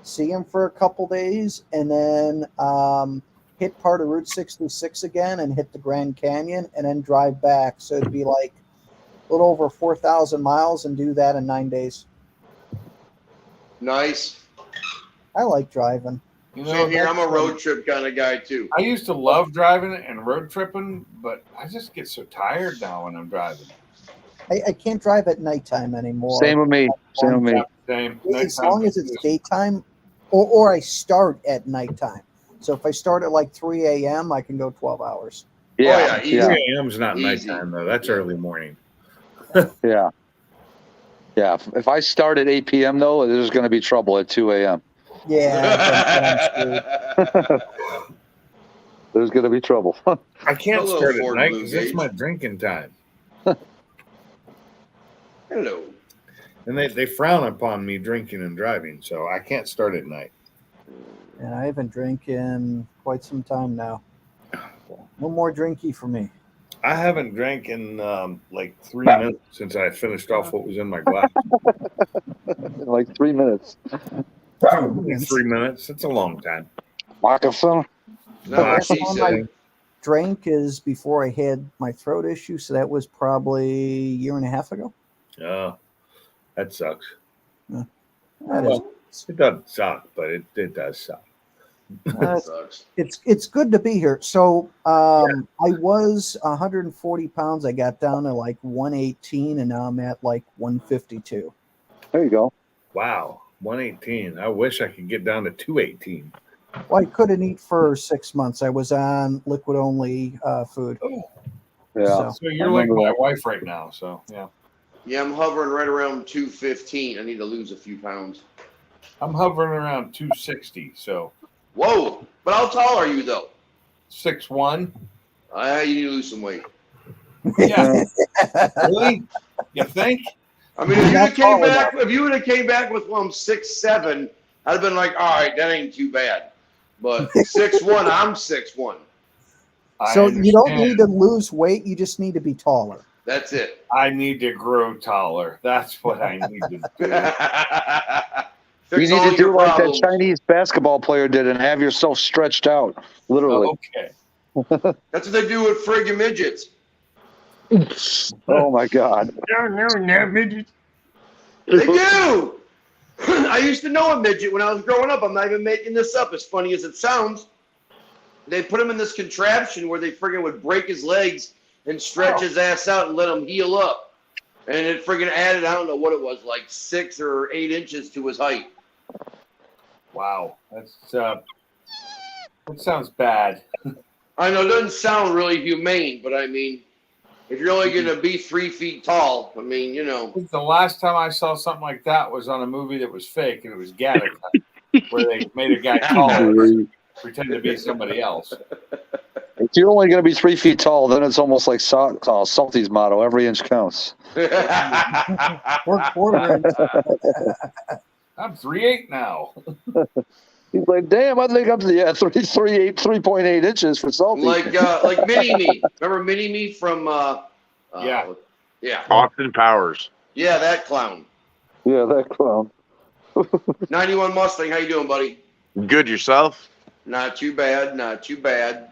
see him for a couple days, and then hit part of Route 66 again and hit the Grand Canyon, and then drive back. So it'd be like a little over 4,000 miles, and do that in 9 days. Nice. I like driving. You know, Same here. I'm a that's- road trip kind of guy too. I used to love driving and road tripping, but I just get so tired now when I'm driving. I can't drive at nighttime anymore. Same with me. Same with me. Same. As long as it's daytime, or I start at nighttime. So if I start at like 3 a.m., I can go 12 hours. Yeah, easy. yeah, 3 a.m. is not Easy. nighttime though. That's early morning. yeah. Yeah. If I start at 8 p.m. though, there's going to be trouble at 2 a.m. Yeah. There's going to be trouble. I can't Hello, start at Ford night Blue because it's Gauge. my drinking time. Hello. And they frown upon me drinking and driving, so I can't start at night. And I haven't drank in quite some time now. No more drinky for me. I haven't drank in like 3 minutes since I finished off what was in my glass. In like 3 minutes. 3 minutes. That's a long time. Moccasin. Not what last she time said. Drank is before I had my throat issue, so that was probably a year and a half ago. Oh, that sucks. That Well, it doesn't suck, but it does suck. is- Sucks. it's good to be here. So I was 140 pounds. I got down to like 118, and now I'm at like 152. There you go. Wow, 118. I wish I could get down to 218. Well, I couldn't eat for 6 months. I was on liquid only food. Yeah. So- So you're like remember my that. wife right now. So yeah, Yeah, I'm hovering right around 215. I need to lose a few pounds. I'm hovering around 260. So Whoa! But how tall are you though? 6'1". You need to lose some weight. Yeah, really? You think? I mean, if you Not would came tall back, if you would have came back with 6'7", I'd have been like, all right, that ain't too bad. But 6'1", I'm 6'1". I So you don't understand. need to lose weight. You just need to be taller. That's it. I need to grow taller. That's what I need to do. You Fix need all to your do like that problems. Chinese basketball player did and have yourself stretched out, literally. Okay. That's what they do with friggin' midgets. Oh my God. They do. I used to know a midget when I was growing up. I'm not even making this up. As funny as it sounds, they put him in this contraption where they friggin' would break his legs and stretch his ass out and let him heal up. And it friggin' added, I don't know what it was, like 6 or 8 inches to his height. Wow. That sounds bad. I know it doesn't sound really humane, but I mean, if you're only going to be 3 feet tall, I mean, you know. The last time I saw something like that was on a movie that was fake, and it was Gattaca, where they made a guy taller, pretend to be somebody else. If you're only going to be 3 feet tall, then it's almost like Salty's motto: every inch counts. Or quarter inch. I'm 3'8" now. He's like, damn, I think I'm 3.8 inches for Salty. like Mini-Me. Remember Mini-Me from, Yeah. Yeah. Austin Powers. Yeah, that clown. Yeah, that clown. 91 Mustang, how you doing, buddy? Good yourself? Not too bad, not too bad.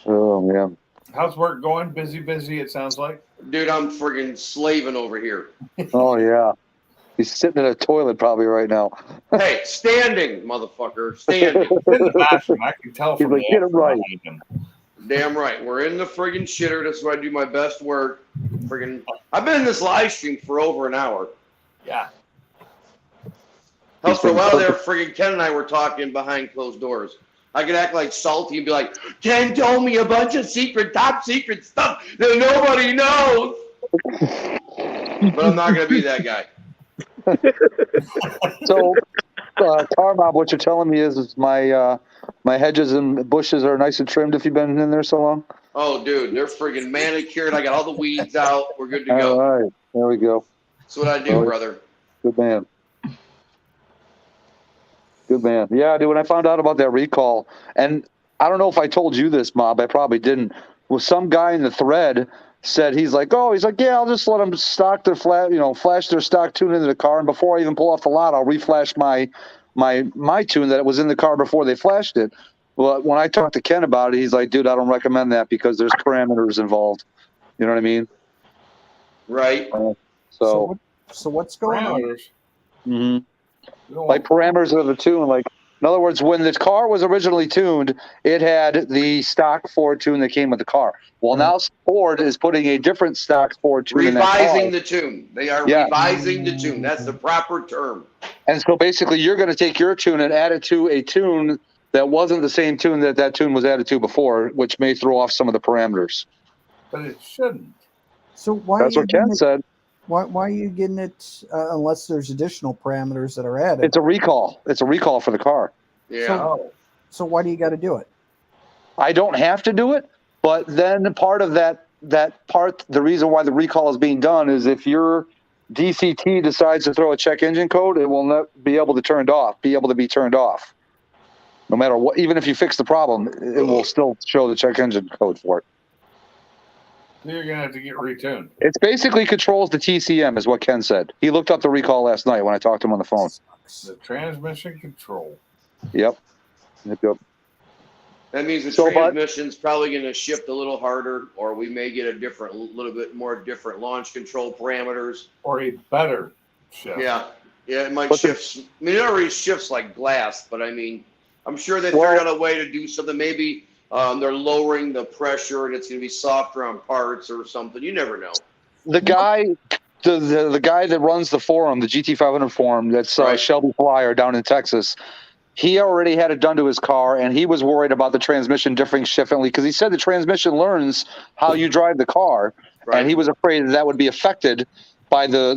Oh man. How's work going? Busy, it sounds like. Dude, I'm friggin' slaving over here. Oh yeah. He's sitting in a toilet probably right now. Hey, standing, motherfucker, standing. In the bathroom, I can tell He's from like, the "Get it accent right." behind him. Damn right. We're in the friggin' shitter. That's where I do my best work. Friggin', I've been in this live stream for over an hour. Yeah. Hell, for a while there, friggin' Ken and I were talking behind closed doors. I could act like Salty and be like, Ken told me a bunch of top secret stuff that nobody knows. But I'm not going to be that guy. So, Tar Mob, what you're telling me is my my hedges and bushes are nice and trimmed if you've been in there so long? Oh, dude, they're friggin' manicured. I got all the weeds out. We're good to All go. right, there we go. That's what I do, brother. Good man. Good man. Yeah, dude, when I found out about that recall, and I don't know if I told you this, Mob, I probably didn't. Well, some guy in the thread said he's like, yeah, I'll just let them stock their flash their stock tune into the car, and before I even pull off the lot, I'll reflash my tune that was in the car before they flashed it. Well, when I talked to Ken about it, he's like, dude, I don't recommend that because there's parameters involved. You know what I mean? Right. So what's going on? Parameters. mhm. You don't Like parameters of the tune. Like, in other words, when the car was originally tuned, it had the stock Ford tune that came with the car. Well, now Ford is putting a different stock Ford tune in that car. Revising the tune. They are Yeah. revising the tune. That's the proper term. And so basically, you're going to take your tune and add it to a tune that wasn't the same tune that tune was added to before, which may throw off some of the parameters. But it shouldn't. So why That's are you what Ken getting it, said. why are you getting it unless there's additional parameters that are added? It's a recall. It's a recall for the car. Yeah. So why do you got to do it? I don't have to do it, but then part of that part, the reason why the recall is being done is if your DCT decides to throw a check engine code, it will not be able to be turned off. No matter what, even if you fix the problem, it will still show the check engine code for it. You're gonna have to get retuned. It's basically controls the TCM, is what Ken said. He looked up the recall last night when I talked to him on the phone. The transmission control. Yep. That means the So, but- transmission's probably going to shift a little harder, or we may get a little bit more different launch control parameters. Or a better shift. Yeah. Yeah, it might But the- shift. I mean, it already shifts like glass, but I mean, I'm sure they Well- figured out a way to do something. Maybe they're lowering the pressure and it's going to be softer on parts or something. You never know. The guy, the guy that runs the forum, the GT500 forum, that's Right. Shelby Flyer down in Texas. He already had it done to his car, and he was worried about the transmission differing differently because he said the transmission learns how you drive the car, Right. and he was afraid that would be affected by the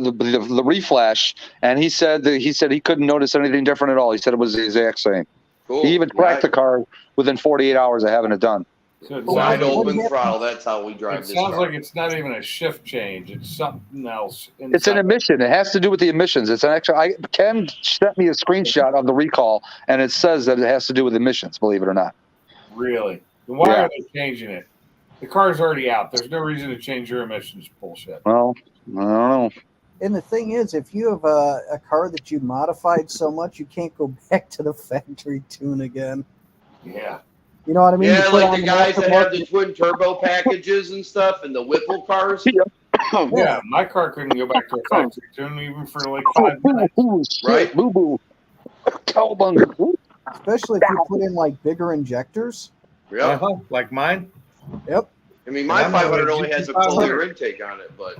reflash. And he said he couldn't notice anything different at all. He said it was the exact same. Cool. He even cracked the car within 48 hours of having it done. So it Wide sounds, open throttle. That's how we drive it this sounds car. like it's not even a shift change. It's something else. It's an inside. emission. It has to do with the emissions. It's an extra. Ken sent me a screenshot of the recall, and it says that it has to do with emissions. Believe it or not. Really? Then why Yeah. are they changing it? The car's already out. There's no reason to change your emissions bullshit. Well, I don't know. And the thing is, if you have a car that you modified so much, you can't go back to the factory tune again. Yeah. You know what I mean? You Yeah, put like on the guys that have aftermarket- the twin turbo packages and stuff and the Whipple cars. Yeah, my car couldn't go back to a factory tune even for like 5 minutes. Ooh, shit, Right. boo boo. Cowabunga. especially if you put in like bigger injectors. Yeah. Uh-huh. Like mine. Yep. I mean, my I'm 500 a only has a 500. cooler intake on it, but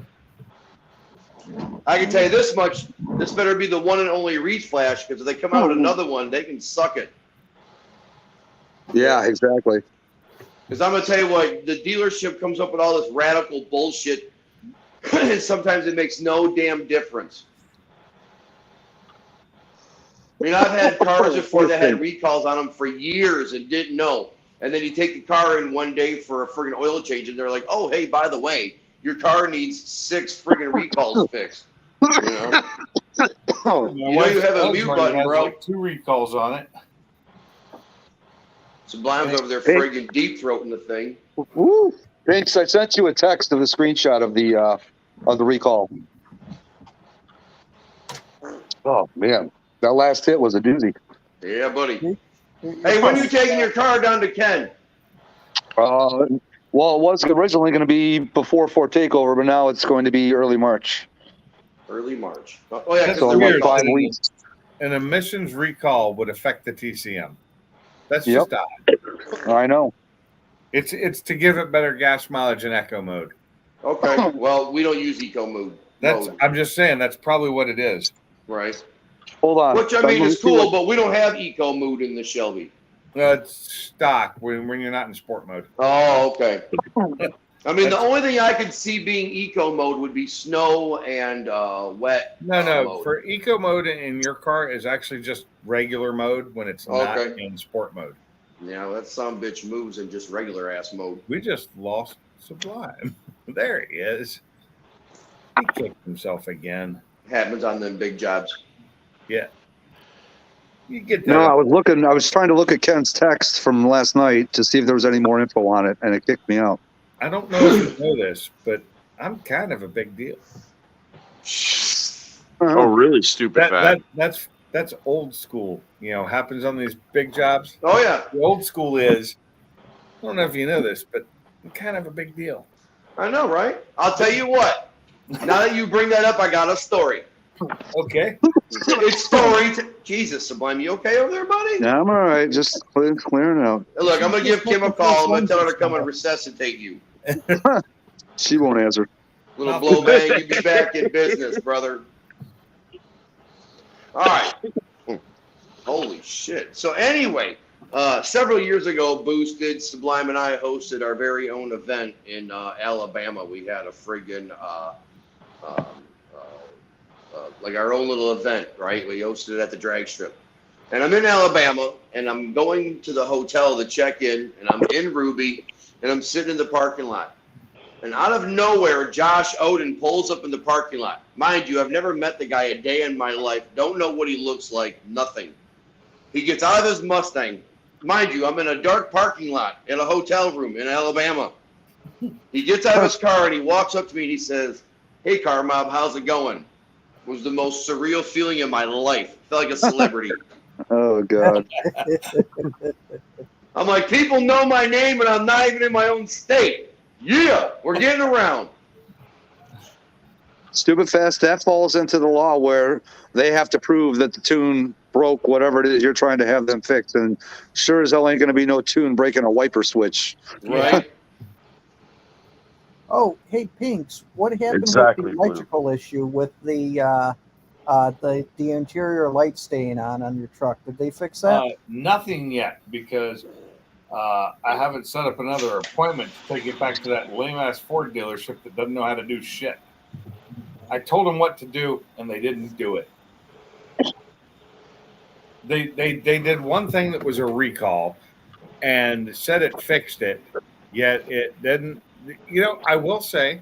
I can tell you this much: this better be the one and only reach flash, because if they come out with another one, they can suck it. Yeah, exactly. Because I'm gonna tell you what, the dealership comes up with all this radical bullshit, and sometimes it makes no damn difference. I mean, I've had cars before that had recalls on them for years and didn't know. And then you take the car in one day for a friggin' oil change, and they're like, "Oh, hey, by the way, your car needs 6 friggin' recalls fixed." You know? You know you have a mute button, has bro. like 2 recalls on it. Sublime's over there friggin' deep throating the thing. Woo. Thanks. I sent you a text of the screenshot of the recall. Oh man, that last hit was a doozy. Yeah, buddy. Hey, when you taking your car down to Ken? Well, it was originally going to be before Fort Takeover, but now it's going to be early March. Early March. Oh yeah, That's So because in weird. like 5 weeks. An emissions recall would affect the TCM. That's Yep. just odd. I know. It's to give it better gas mileage in eco mode. Okay. Well, we don't use eco mode. That's I'm just saying that's probably what it is. Right. Hold on. Which I I'm mean gonna is see cool, what- but we don't have eco mode in the Shelby. It's stock when you're not in sport mode. Oh, okay. I mean, the only thing I could see being eco mode would be snow and wet. No. mode. For eco mode in your car is actually just regular mode when it's not Okay. in sport mode. Yeah, that son bitch moves in just regular ass mode. We just lost Sublime. There he is. He kicked himself again. Happens on them big jobs. Yeah. You get No, that. I was trying to look at Ken's text from last night to see if there was any more info on it, and it kicked me out. I don't know if you know this, but I'm kind of a big deal. Oh, really stupid fat. That's old school. You know, happens on these big jobs. Oh yeah, The old school is, I don't know if you know this, but I'm kind of a big deal. I know, right? I'll tell you what. Now that you bring that up, I got a story. Okay. It's story. Jesus, Sublime, you okay over there, buddy? Yeah, I'm all right. Just clearing out. Look, I'm gonna give Kim a call. I'm gonna tell her to come and resuscitate you. She won't answer. Little blow bang, you be back in business, brother. All right. Holy shit. So anyway, several years ago, Boosted, Sublime, and I hosted our very own event in Alabama. We had a friggin' like our own little event, right? We hosted it at the drag strip. And I'm in Alabama, and I'm going to the hotel to check in, and I'm in Ruby, and I'm sitting in the parking lot. And out of nowhere, Josh Oden pulls up in the parking lot. Mind you, I've never met the guy a day in my life. Don't know what he looks like. Nothing. He gets out of his Mustang. Mind you, I'm in a dark parking lot in a hotel room in Alabama. He gets out of his car and he walks up to me and he says, "Hey, Car Mob, how's it going?" It was the most surreal feeling in my life. I felt like a celebrity. Oh God. I'm like, people know my name and I'm not even in my own state. Yeah, we're getting around. Stupid Fast, that falls into the law where they have to prove that the tune broke whatever it is you're trying to have them fix. And sure as hell ain't going to be no tune breaking a wiper switch. Right? Oh, hey, Pinks, what happened Exactly, with Blue. the electrical issue with the interior light staying on your truck? Did they fix that? Nothing yet because I haven't set up another appointment to take it back to that lame ass Ford dealership that doesn't know how to do shit. I told them what to do and they didn't do it. They did one thing that was a recall and said it fixed it, yet it didn't. You know, I will say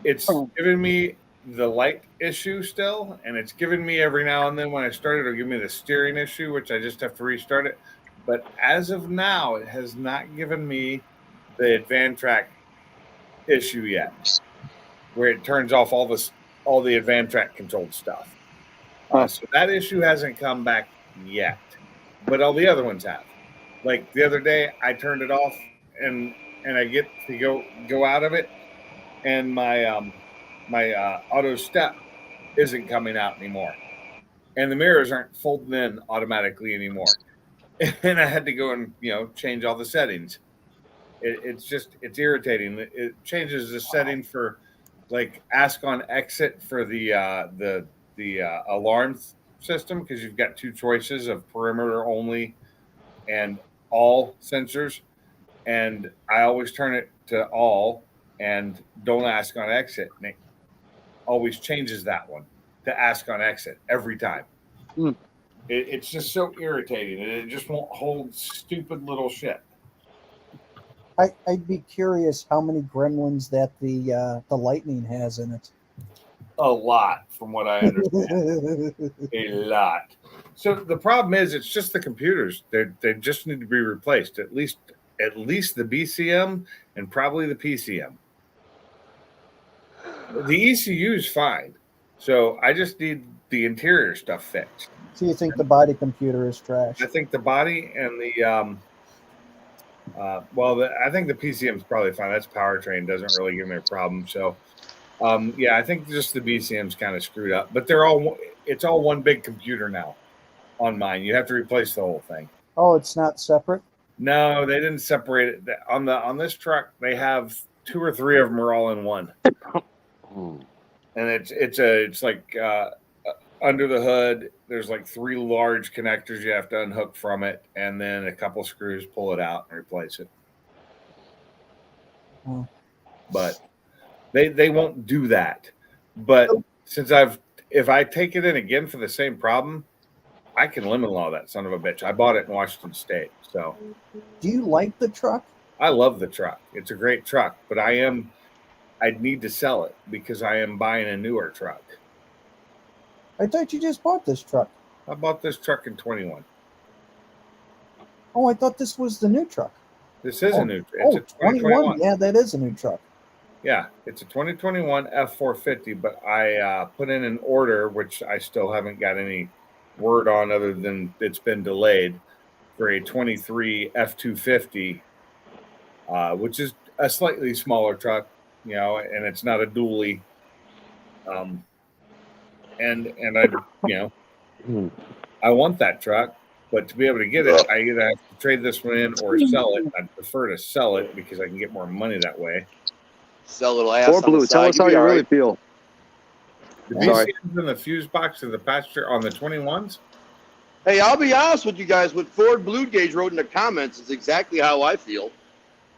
it's giving me the light issue still, and it's giving me every now and then when I start it, it'll give me the steering issue, which I just have to restart it. But as of now, it has not given me the Advantrack issue yet, where it turns off all the Advantrack controlled stuff. So that issue hasn't come back yet, but all the other ones have. Like the other day, I turned it off, and I get to go out of it, and my my auto step isn't coming out anymore, and the mirrors aren't folding in automatically anymore. And I had to go and change all the settings. It's irritating. It changes the setting for like ask on exit for the alarm system, because you've got two choices of perimeter only and all sensors. And I always turn it to all and don't ask on exit. And it always changes that one to ask on exit every time. It's just so irritating. It just won't hold stupid little shit. I'd be curious how many gremlins that the Lightning has in it. A lot, from what I understand. A lot. So the problem is, it's just the computers. They just need to be replaced. At least the BCM and probably the PCM. The ECU is fine. So I just need the interior stuff fixed. So you think the body computer is trash? I think the body and the I think the PCM is probably fine. That's powertrain, doesn't really give me a problem. So I think just the BCM is kind of screwed up. But it's all one big computer now on mine. You have to replace the whole thing. Oh, it's not separate? No, they didn't separate it. On this truck, they have 2 or 3 of them are all in one. And it's like under the hood, there's like 3 large connectors you have to unhook from it, and then a couple screws, pull it out and replace it. But they won't do that. But since if I take it in again for the same problem, I can lemon law that son of a bitch. I bought it in Washington State, so Do you like the truck? I love the truck. It's a great truck, but I'd need to sell it because I am buying a newer truck. I thought you just bought this truck. I bought this truck in 21. Oh, I thought this was the new truck. This is a new. It's Oh, a 2021. Yeah, that is a new truck. Yeah, it's a 2021 F450, but I put in an order, which I still haven't got any word on other than it's been delayed, for a 23 F250, which is a slightly smaller truck, you know, and it's not a dually. And I, you know, I want that truck, but to be able to get it, I either have to trade this one in or sell it. I'd prefer to sell it because I can get more money that way. Sell a little ass. Or on the Blue, side, tell us you'll how be you all really right. feel. The Sorry. BCMs and the fuse box of the pasture on the 21s. Hey, I'll be honest with you guys. What Ford Blue Gauge wrote in the comments is exactly how I feel.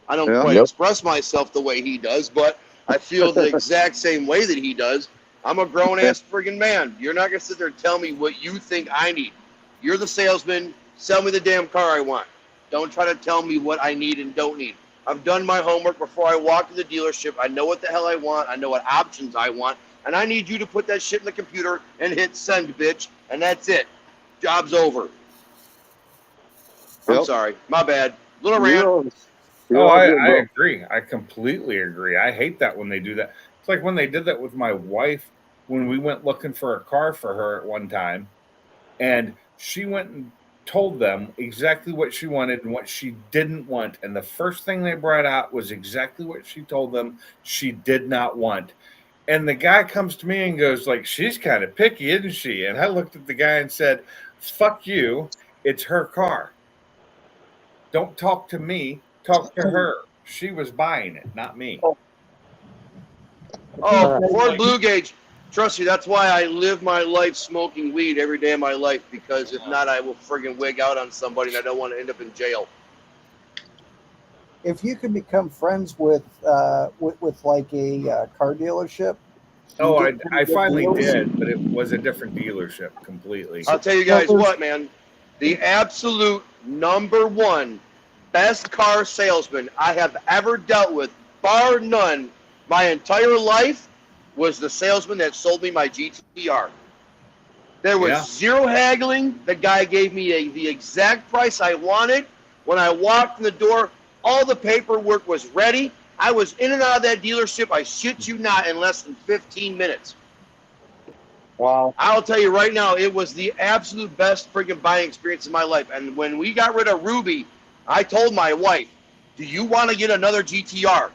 I don't Yeah. quite Yep. express myself the way he does, but I feel the exact same way that he does. I'm a grown ass friggin' man. You're not gonna sit there and tell me what you think I need. You're the salesman. Sell me the damn car I want. Don't try to tell me what I need and don't need. I've done my homework before I walk to the dealership. I know what the hell I want. I know what options I want. And I need you to put that shit in the computer and hit send, bitch. And that's it. Job's over. I'm Yep. sorry. My bad. Little rant. Oh, I agree. I completely agree. I hate that when they do that. It's like when they did that with my wife when we went looking for a car for her at one time, and she went and told them exactly what she wanted and what she didn't want. And the first thing they brought out was exactly what she told them she did not want. And the guy comes to me and goes, like, she's kind of picky, isn't she? And I looked at the guy and said, fuck you. It's her car. Don't talk to me. Talk to her. She was buying it, not me. Oh, Ford Blue Gauge. Trust me, that's why I live my life smoking weed every day of my life, because if not, I will friggin' wig out on somebody and I don't want to end up in jail. If you could become friends with like a car dealership. Oh, you get I pretty good finally deals. did, but it was a different dealership completely. I'll tell you guys what, man. The absolute number one best car salesman I have ever dealt with, bar none, my entire life, was the salesman that sold me my GTR. There was zero haggling. The guy gave me the exact price I wanted. When I walked in the door, all the paperwork was ready. I was in and out of that dealership, I shit you not, in less than 15 minutes. Wow. I'll tell you right now, it was the absolute best freaking buying experience in my life. And when we got rid of Ruby, I told my wife, do you want to get another GTR?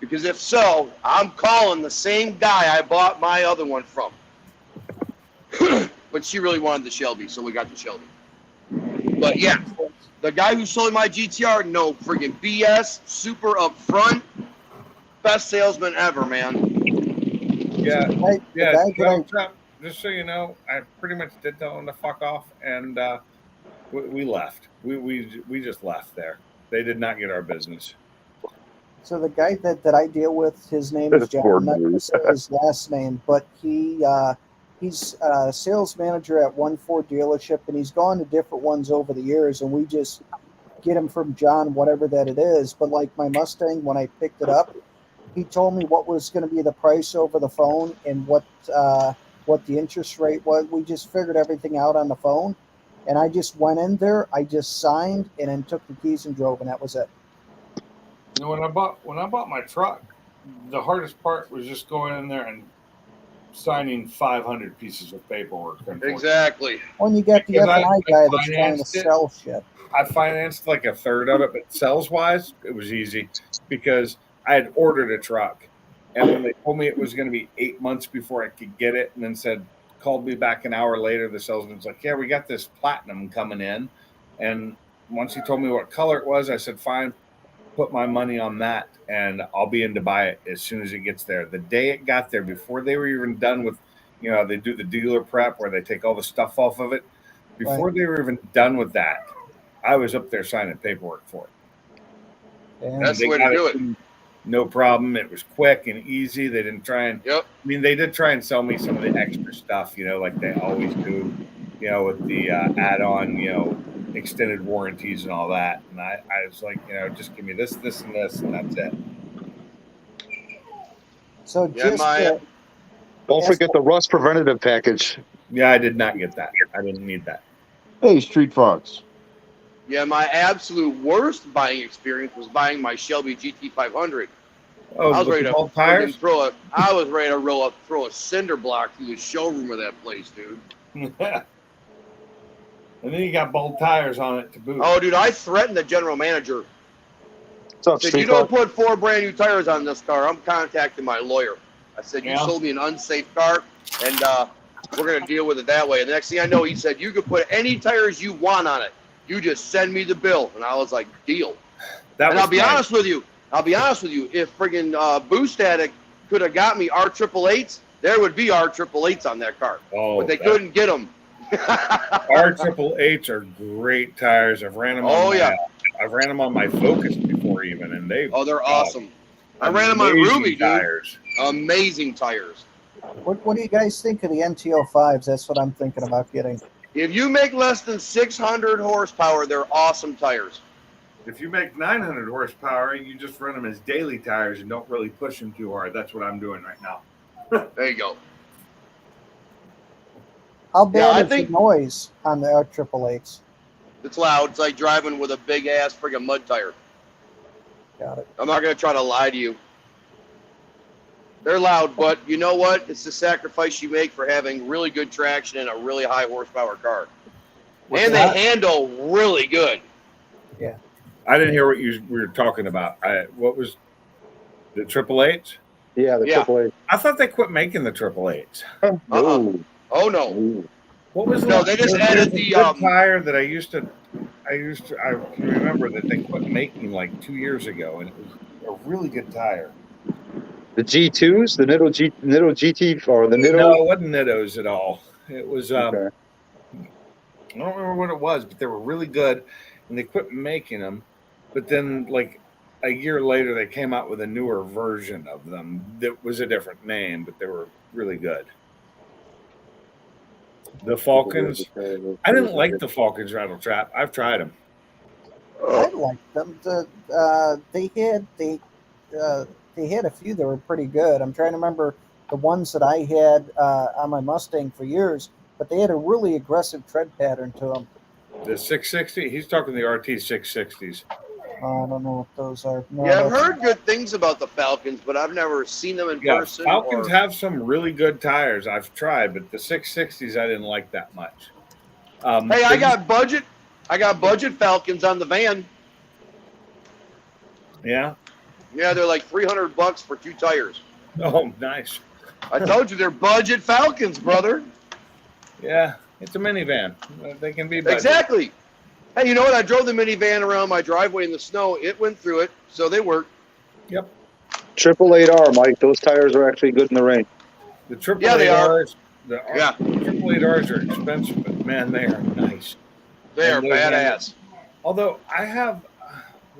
Because if so, I'm calling the same guy I bought my other one from. But she really wanted the Shelby, so we got the Shelby. But yeah, the guy who sold my GTR, no friggin' BS, super upfront, best salesman ever, man. Yeah, Right, the yeah. guy that Well, Trump, just so you know, I pretty much did tell him to fuck off, and we left. We just left there. They did not get our business. So the guy that I deal with, his name is John. I'm not going to say his last name, but he's a sales manager at one Ford dealership, and he's gone to different ones over the years, and we just get him from John, whatever that it is. But like my Mustang, when I picked it up, he told me what was going to be the price over the phone and what the interest rate was. We just figured everything out on the phone, and I just went in there, I just signed, and then took the keys and drove, and that was it. You know, when I bought my truck, the hardest part was just going in there and signing 500 pieces of paperwork. Exactly. When you got the Because F&I I guy that's trying to financed it. sell shit. I financed like a third of it, but sales wise, it was easy because I had ordered a truck, and when they told me it was going to be 8 months before I could get it, and then called me back an hour later, the salesman's like, "Yeah, we got this platinum coming in," and once he told me what color it was, I said, "Fine, put my money on that, and I'll be in to buy it as soon as it gets there." The day it got there, before they were even done with, you know, they do the dealer prep where they take all the stuff off of it. Before they were even done with that, I was up there signing paperwork for it. And That's the way to do it. No problem. It was quick and easy. They didn't try and. Yep. I mean, they did try and sell me some of the extra stuff, you know, like they always do. with the add-on, extended warranties and all that. And I was like, just give me this, this, and this, and that's it. So Yeah, just Don't forget the rust preventative package. Yeah, I did not get that. I didn't need that. Hey, Street Fox. Yeah, my absolute worst buying experience was buying my Shelby GT500. Oh, I was with ready the to bulk tires? throw a cinder block through the showroom of that place, dude. And then you got bolt tires on it to boot. Oh, dude, I threatened the general manager. What's up, Said, Street you don't Fox? put 4 brand new tires on this car, I'm contacting my lawyer. I said, you Yeah. sold me an unsafe car, and we're going to deal with it that way. And the next thing I know, he said, you can put any tires you want on it. You just send me the bill. And I was like, deal. That And was I'll be nice. honest with you. If friggin' Boost Addict could have got me R888s, there would be R888s on that car. Oh, But they couldn't get them. R888s are great tires. I've ran them. Oh, yeah. I've ran them on my Focus before even, and they're awesome. I ran them on amazing Ruby, dude. tires. Amazing tires. what do you guys think of the NTO5s? That's what I'm thinking about getting. If you make less than 600 horsepower, they're awesome tires. If you make 900 horsepower and you just run them as daily tires and don't really push them too hard, that's what I'm doing right now. There you go. How bad Yeah, I is think- the noise on the R888s? It's loud. It's like driving with a big ass friggin' mud tire. Got it. I'm not going to try to lie to you. They're loud, but you know what? It's the sacrifice you make for having really good traction in a really high horsepower car. And they handle really good. I didn't hear what you were talking about. What was the 888s? Yeah, the Yeah. AAA. I thought they quit making the 888s. Ooh. Oh, no. Ooh. What was No, the- they just there's added a the, good tire that I can remember that they quit making like 2 years ago, and it was a really good tire. The G2s, the Nitto GT, or the Nitto. No, it wasn't Nittos at all. It was Okay. I don't remember what it was, but they were really good, and they quit making them. But then, like a year later, they came out with a newer version of them that was a different name, but they were really good. The Falcons. I didn't like the Falcons rattle trap. I've tried them. I liked them. They had a few that were pretty good. I'm trying to remember the ones that I had on my Mustang for years, but they had a really aggressive tread pattern to them. The 660. He's talking the RT 660s. I don't know what those are. No, Yeah, I've that's- heard good things about the Falcons, but I've never seen them in Yeah, person. Falcons or- have some really good tires. I've tried, but the 660s I didn't like that much. Hey, I got budget Falcons on the van. Yeah. Yeah, they're like $300 for 2 tires. Oh, nice. I told you they're budget Falcons, brother. Yeah, it's a minivan. They can be budget. Exactly. Hey, you know what? I drove the minivan around my driveway in the snow. It went through it, so they work. Yep. 888R, Mike. Those tires are actually good in the rain. The triple Yeah, they are. ARs, the Yeah. triple 8Rs are expensive, but man, they are nice. They are And they're badass. Although I have,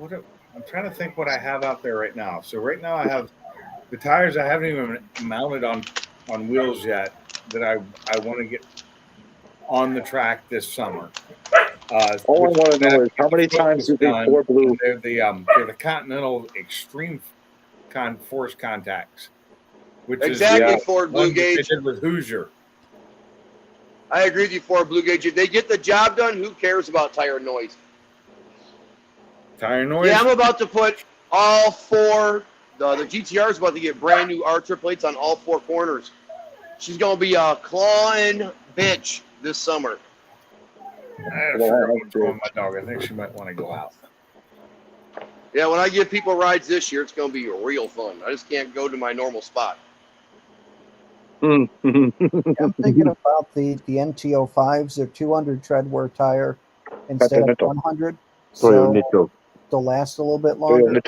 I'm trying to think what I have out there right now. So right now I have the tires I haven't even mounted on wheels yet that I want to get on the track this summer. All I want to know is how many times do they Ford Blue? They're the Continental Extreme Force Contacts, which Exactly, is Ford Blue one that they Gauge. did with Hoosier. I agree with you, Ford Blue Gauge. If they get the job done, who cares about tire noise? Tire noise. Yeah, I'm about to put all 4. The GTR is about to get brand new R888s on all 4 corners. She's gonna be a clawing bitch this summer. I forgot what's wrong with my dog. I think she might want to go out. Yeah, when I give people rides this year, it's gonna be real fun. I just can't go to my normal spot. I'm thinking about the NTO5s. They're 200 tread wear tire instead of Continental. 100, Toyo so Nitto. they'll last a little bit longer.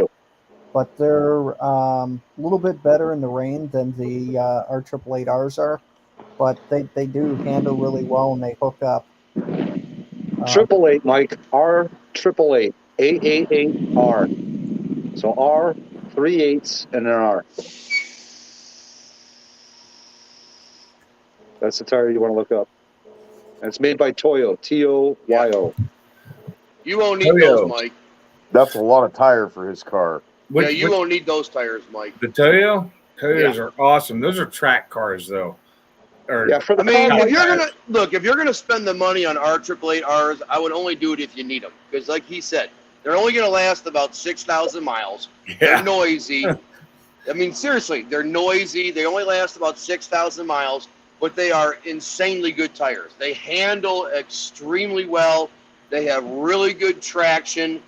But they're a little bit better in the rain than the R888Rs are. But they do handle really well and they hook up. 888, Mike. R888. 888R. So R, 3 8s, and an R. That's the tire you want to look up. And it's made by Toyo, Toyo. You won't need Toyo. those, Mike. That's a lot of tire for his car. Yeah, you won't need those tires, Mike. The Toyos are awesome. Those are track cars, though. Or, Yeah, for the I mean, car, if you're gonna spend the money on R888Rs, I would only do it if you need them, because like he said, they're only gonna last about 6,000 miles. They're yeah, noisy. I mean, seriously, they're noisy. They only last about 6,000 miles, but they are insanely good tires. They handle extremely well. They have really good traction.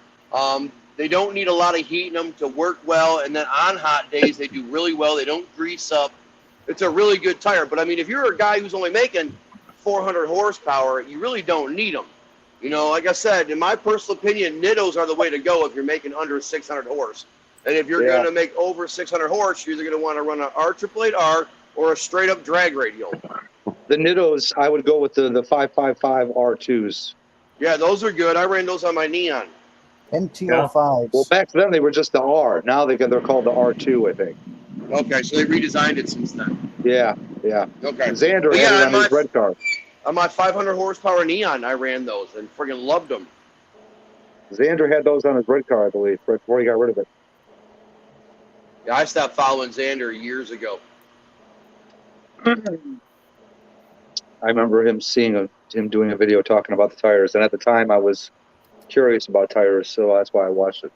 They don't need a lot of heat in them to work well, and then on hot days they do really well. They don't grease up. It's a really good tire. But I mean, if you're a guy who's only making 400 horsepower, you really don't need them. You know, like I said, in my personal opinion, Nittos are the way to go if you're making under 600 horse. And if you're going to make over 600 horse, you're either going to want to run an R888R or a straight up drag radial. The Nittos, I would go with the 555 R2s. Yeah, those are good. I ran those on my Neon. NT05s. Well, back then they were just the R. Now they're called the R2, I think. Okay, so they redesigned it since then. Yeah. Okay. Xander But had yeah, it on his red car. On my 500 horsepower Neon, I ran those and friggin' loved them. Xander had those on his red car, I believe, before he got rid of it. Yeah, I stopped following Xander years ago. I remember him him doing a video talking about the tires, and at the time I was curious about tires, so that's why I watched it.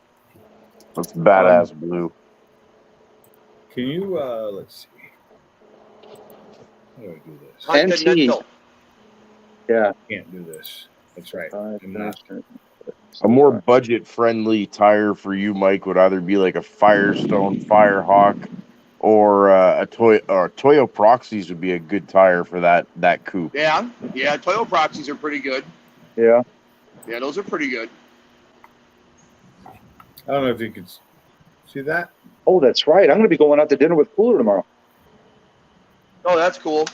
That's badass blue. can you, let's see. How do I do this? Continental. Yeah. Can't do this. That's right. A more budget-friendly tire for you, Mike, would either be like a Firestone Firehawk or a Toyo Proxies would be a good tire for that coupe. Yeah, Toyo Proxies are pretty good. Yeah. Yeah, those are pretty good. I don't know if you could see that. Oh, that's right. I'm going to be going out to dinner with Cooler tomorrow. Oh, that's cool.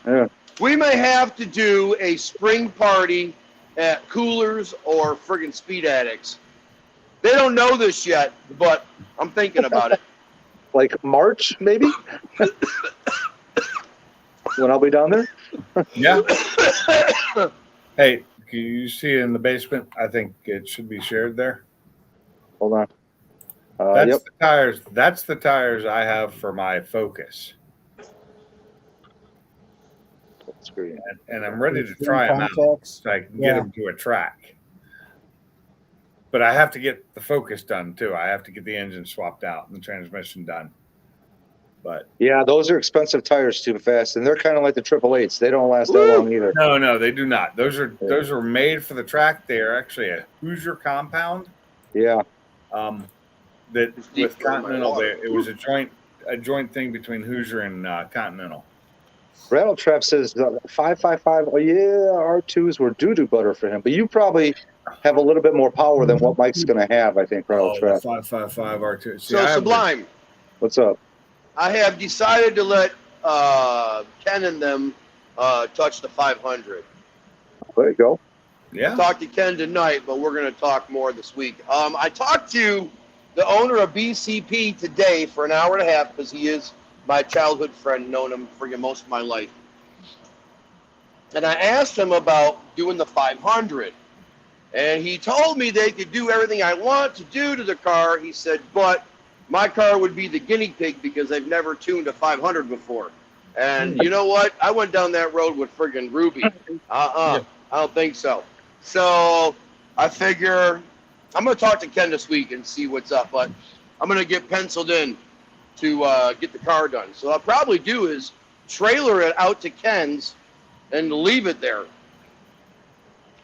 Yeah. We may have to do a spring party at Coolers or friggin' Speed Addicts. They don't know this yet, but I'm thinking about it. Like March, maybe? When I'll be down there? Yeah. Hey, can you see it in the basement? I think it should be shared there. Hold on. That's Yep. the tires. That's the tires I have for my Focus, Screen. and I'm ready to try them out Contacts. so I can get Yeah. them to a track. But I have to get the Focus done too. I have to get the engine swapped out and the transmission done. But Yeah, those are expensive tires too fast, and they're kind of like the 888s. They don't last that long either. no, they do not. Those are made for the track. They are actually a Hoosier compound. Yeah. That deep with in my Continental, water. it was a joint thing between Hoosier and Continental. Rattle Trap says 555. Oh yeah, R2s were doo-doo butter for him, but you probably have a little bit more power than what Mike's going to have. I think Rattle Trap. 555 R2. See, So I have Sublime, What's up? I have decided to let Ken and them touch the 500. There you go. Yeah. Talked to Ken tonight, but we're going to talk more this week. I talked to the owner of BCP today for an hour and a half because he is my childhood friend, known him for most of my life. And I asked him about doing the 500. And he told me they could do everything I want to do to the car. He said, but my car would be the guinea pig because they've never tuned a 500 before. And you know what? I went down that road with friggin' Ruby. I don't think so. So I figure I'm going to talk to Ken this week and see what's up. But I'm going to get penciled in to get the car done. So what I'll probably do is trailer it out to Ken's and leave it there.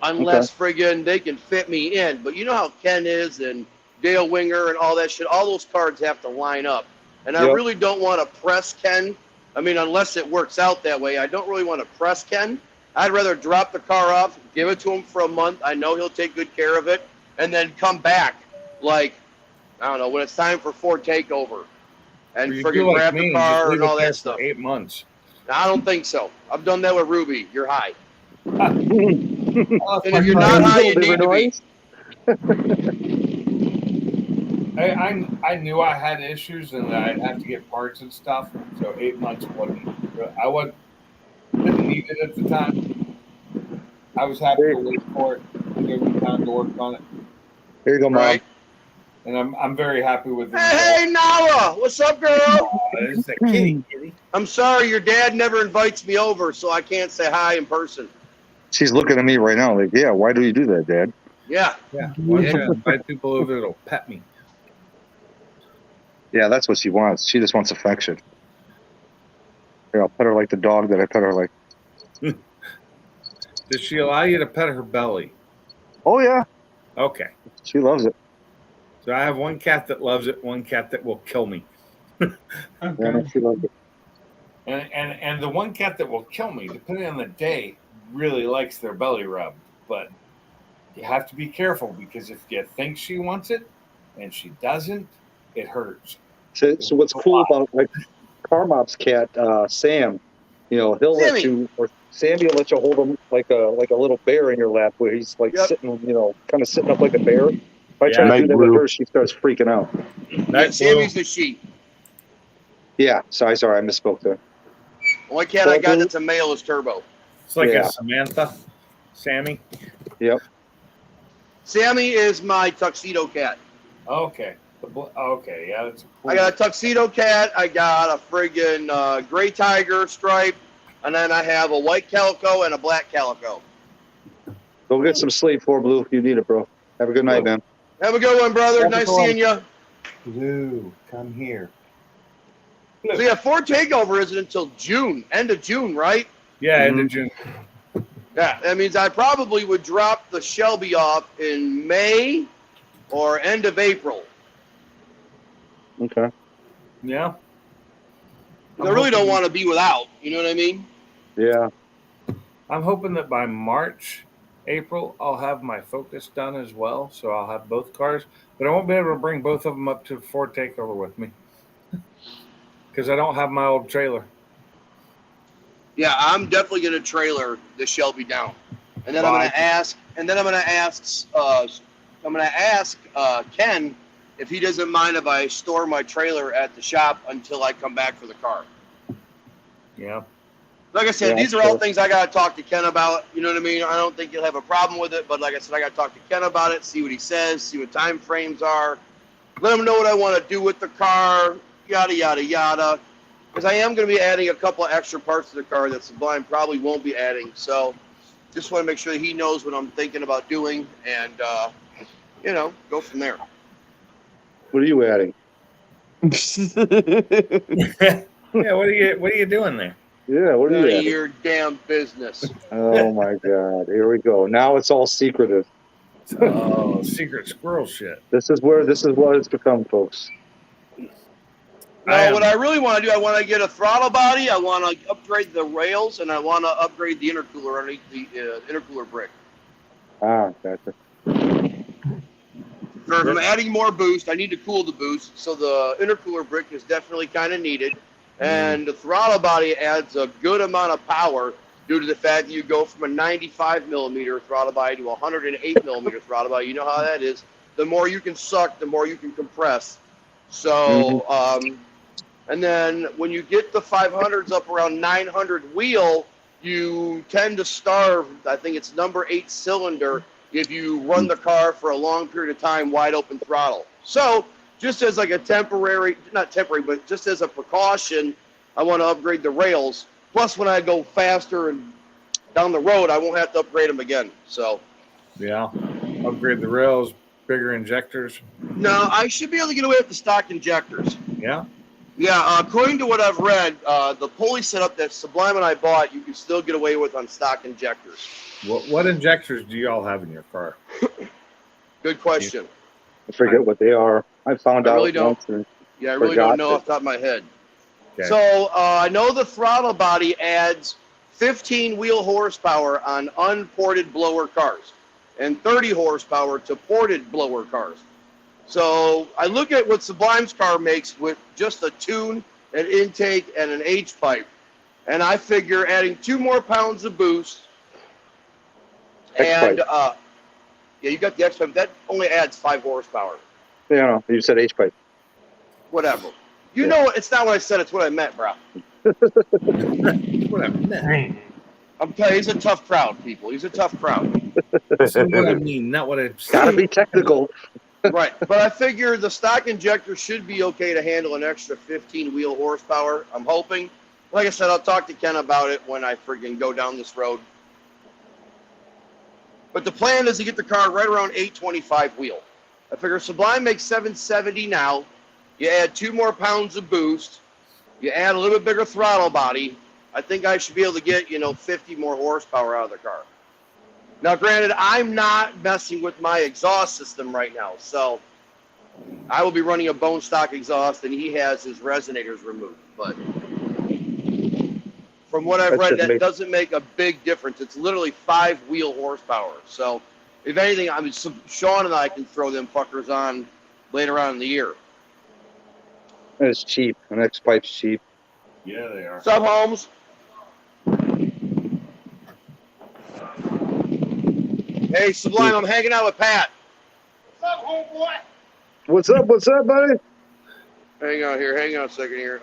Unless friggin' they can fit me in. But you know how Ken is and Dale Winger and all that shit. All those cards have to line up. And I really don't want to press Ken. I mean, unless it works out that way, I don't really want to press Ken. I'd rather drop the car off, give it to him for a month. I know he'll take good care of it. And then come back, like, I don't know, when it's time for Ford takeover. And You friggin' do like grab me the and car just leave and it all there that for stuff. 8 months. I don't think so. I've done that with Ruby. You're high. Oh, And if you're not high, you need to be. I knew I had issues and that I'd have to get parts and stuff. So 8 months didn't need it at the time. I was happy to wait for it and give me time to work on it. Here you go, Mom. Right. And I'm very happy with the Hey, Nala, what's up, girl? This is a kitty. I'm sorry, your dad never invites me over, so I can't say hi in person. She's looking at me right now like, yeah, why do you do that, Dad? Yeah. Yeah. Why don't you invite people over that'll pet me? Yeah, that's what she wants. She just wants affection. Here, I'll pet her like the dog that I pet her like. Does she allow you to pet her belly? Oh, yeah. Okay. She loves it. So I have one cat that loves it, one cat that will kill me. Yeah, she loves it. And the one cat that will kill me, depending on the day, really likes their belly rubbed. But you have to be careful because if you think she wants it and she doesn't, it hurts. So what's cool about like Carmop's cat, Sam, you know, he'll let Sammy. you, or Sammy will let you hold him like a little bear in your lap where he's like Yep. sitting, you know, kind of sitting up like a bear. If I try Yeah. to do that with Night her, she starts freaking out. Yeah, Sammy's the sheep. Yeah, sorry, I misspoke there. Only cat I got that's a male is Turbo. It's like Yeah. a Samantha, Sammy. Yep. Sammy is my tuxedo cat. Okay. Okay, yeah, that's a cool. I got a tuxedo cat. I got a friggin' gray tiger stripe, and then I have a white calico and a black calico. Go get some sleep, 4Blue, if you need it, bro. Have a good night, man. Have a good one, brother. Have a Nice good one. seeing you. Blue, come here. So yeah, Ford Takeover isn't until June, end of June, right? Yeah, end of June. Yeah, that means I probably would drop the Shelby off in May or end of April. Okay. Yeah. I really don't want to be without. You know what I mean? Yeah. I'm hoping that by March, April, I'll have my Focus done as well. So I'll have both cars, but I won't be able to bring both of them up to Ford Takeover with me because I don't have my old trailer. Yeah, I'm definitely gonna trailer the Shelby down, and then I'm gonna ask Ken if he doesn't mind if I store my trailer at the shop until I come back for the car. Yeah. Like I said, Yeah, these are all sure. things I gotta talk to Ken about. You know what I mean? I don't think he'll have a problem with it, but like I said, I gotta talk to Ken about it, see what he says, see what time frames are, let him know what I want to do with the car, yada yada yada. Because I am going to be adding a couple of extra parts to the car that Sublime probably won't be adding. So just want to make sure that he knows what I'm thinking about doing and, you know, go from there. What are you adding? Yeah. What are you doing there? Yeah, what are None you of adding? your damn business. Oh my God! Here we go. Now it's all secretive. Oh, secret squirrel shit. This is what it's become, folks. No, what I really want to do, I want to get a throttle body, I want to upgrade the rails, and I want to upgrade the intercooler underneath the intercooler brick. Ah, gotcha. If I'm adding more boost, I need to cool the boost, so the intercooler brick is definitely kind of needed. And the throttle body adds a good amount of power due to the fact that you go from a 95 millimeter throttle body to a 108 millimeter throttle body. You know how that is. The more you can suck, the more you can compress. So, and then when you get the 500s up around 900 wheel, you tend to starve, I think it's number 8 cylinder, if you run the car for a long period of time, wide open throttle. So just as like a temporary, not temporary, but just as a precaution, I want to upgrade the rails. Plus when I go faster and down the road, I won't have to upgrade them again. So Yeah. Upgrade the rails, bigger injectors. no, I should be able to get away with the stock injectors. Yeah. Yeah, according to what I've read, the pulley setup that Sublime and I bought, you can still get away with on stock injectors. What injectors do y'all have in your car? Good question. I forget what they are. I found I out really don't. once. And Yeah, I really forgot don't know that- off the top of my head. Okay. So I know the throttle body adds 15 wheel horsepower on unported blower cars and 30 horsepower to ported blower cars. So I look at what Sublime's car makes with just a tune, an intake, and an H pipe. And I figure adding 2 more pounds of boost. X-pipe. And yeah, you got the X pipe. That only adds 5 horsepower. Yeah, no, you said H pipe. Whatever. You know, it's not what I said, it's what I meant, bro. Whatever. I'm telling you, he's a tough crowd, people. He's a tough crowd. This is what I mean, not what I Gotta be technical. Right. But I figure the stock injector should be okay to handle an extra 15 wheel horsepower. I'm hoping. Like I said, I'll talk to Ken about it when I friggin' go down this road. But the plan is to get the car right around 825 wheel. I figure Sublime makes 770 now. You add 2 more pounds of boost. You add a little bit bigger throttle body. I think I should be able to get, 50 more horsepower out of the car. Now, granted, I'm not messing with my exhaust system right now, so I will be running a bone stock exhaust, and he has his resonators removed. But from what I've read, that doesn't make a big difference. It's literally 5 wheel horsepower. So, if anything, Sean and I can throw them fuckers on later on in the year. It's cheap. An X pipe's cheap. Yeah, they are. What's up, Holmes? Hey, Sublime, I'm hanging out with Pat. What's up, homeboy? What's up? What's up, buddy? Hang on a second here.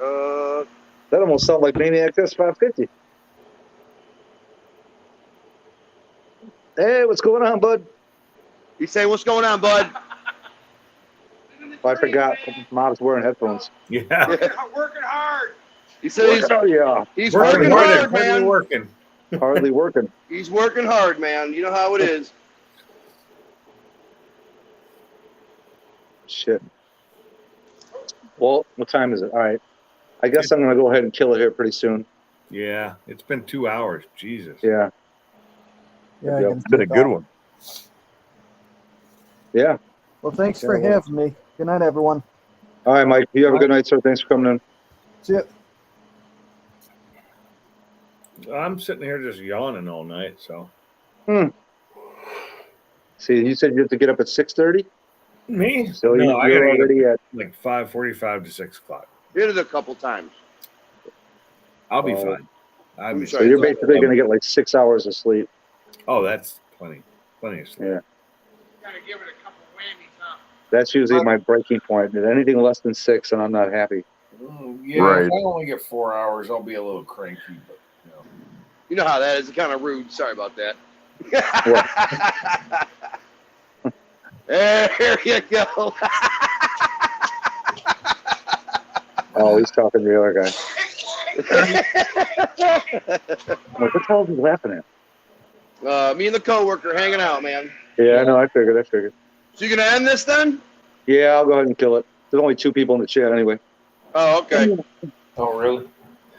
That almost sounds like Maniac S550. Hey, what's going on, bud? He's saying, what's going on, bud? Oh, I forgot. Mom's wearing headphones. Yeah. Working hard. He said he's working hard, man. Working. Hardly working. He's working hard, man. You know how it is. Shit. Well, what time is it? All right. I guess I'm going to go ahead and kill it here pretty soon. Yeah, it's been 2 hours. Jesus. Yeah. Yeah, Yep. It's been a good one. Yeah. Well, thanks for having me. Good night, everyone. All right, Mike. You have a good night, sir. Thanks for coming in. See ya. I'm sitting here just yawning all night. So See, you said you have to get up at 6:30. me? So No, I you're gotta already get at. like 5:45 to 6 o'clock. Did it a couple times. I'll be Oh. fine. I'll be So you're basically going to get like 6 hours of sleep. Oh, that's plenty of sleep. Yeah. Gotta give it a couple whammies, huh? That's usually my breaking point. Anything less than 6, and I'm not happy. Yeah, Right. if I only get 4 hours, I'll be a little cranky. But You know how that is. It's kind of rude. Sorry about that. There you go. Oh, he's talking to the other guy. What the hell is he laughing at? Me and the coworker hanging out, man. Yeah, I know. I figured. So you gonna end this then? Yeah, I'll go ahead and kill it. There's only 2 people in the chat anyway. Oh, okay. oh, really?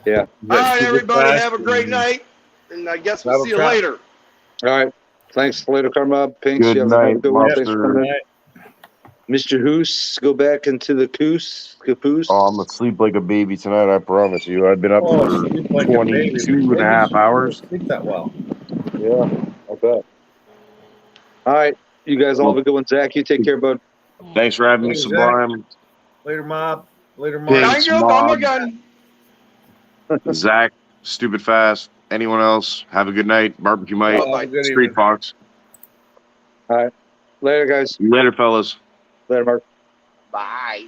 Yeah. All right, everybody. Have a great night, and I guess we'll see you later. All right. Thanks later, Karma. Pinks. Good You have night, a good one. Thanks for Monster. coming in. Mr. Hoos, go back into the caboose. Oh, I'm gonna sleep like a baby tonight. I promise you. I've been up for sleep like a baby. 22 and a half hours. Sleep that well. Yeah, I bet. All right. You guys all have a good one. Zach, you take care, bud. Thanks for having me, Hey, Zach. Sublime. Later, Mob. Later, Mob. Thanks, Thank you, Mom. Bum again. Zach, Stupid Fast. Anyone else? Have a good night. Barbecue Mike. Oh, have a good Street evening. Fox. All right. Later, guys. Later, fellas. Later, Mark. Bye.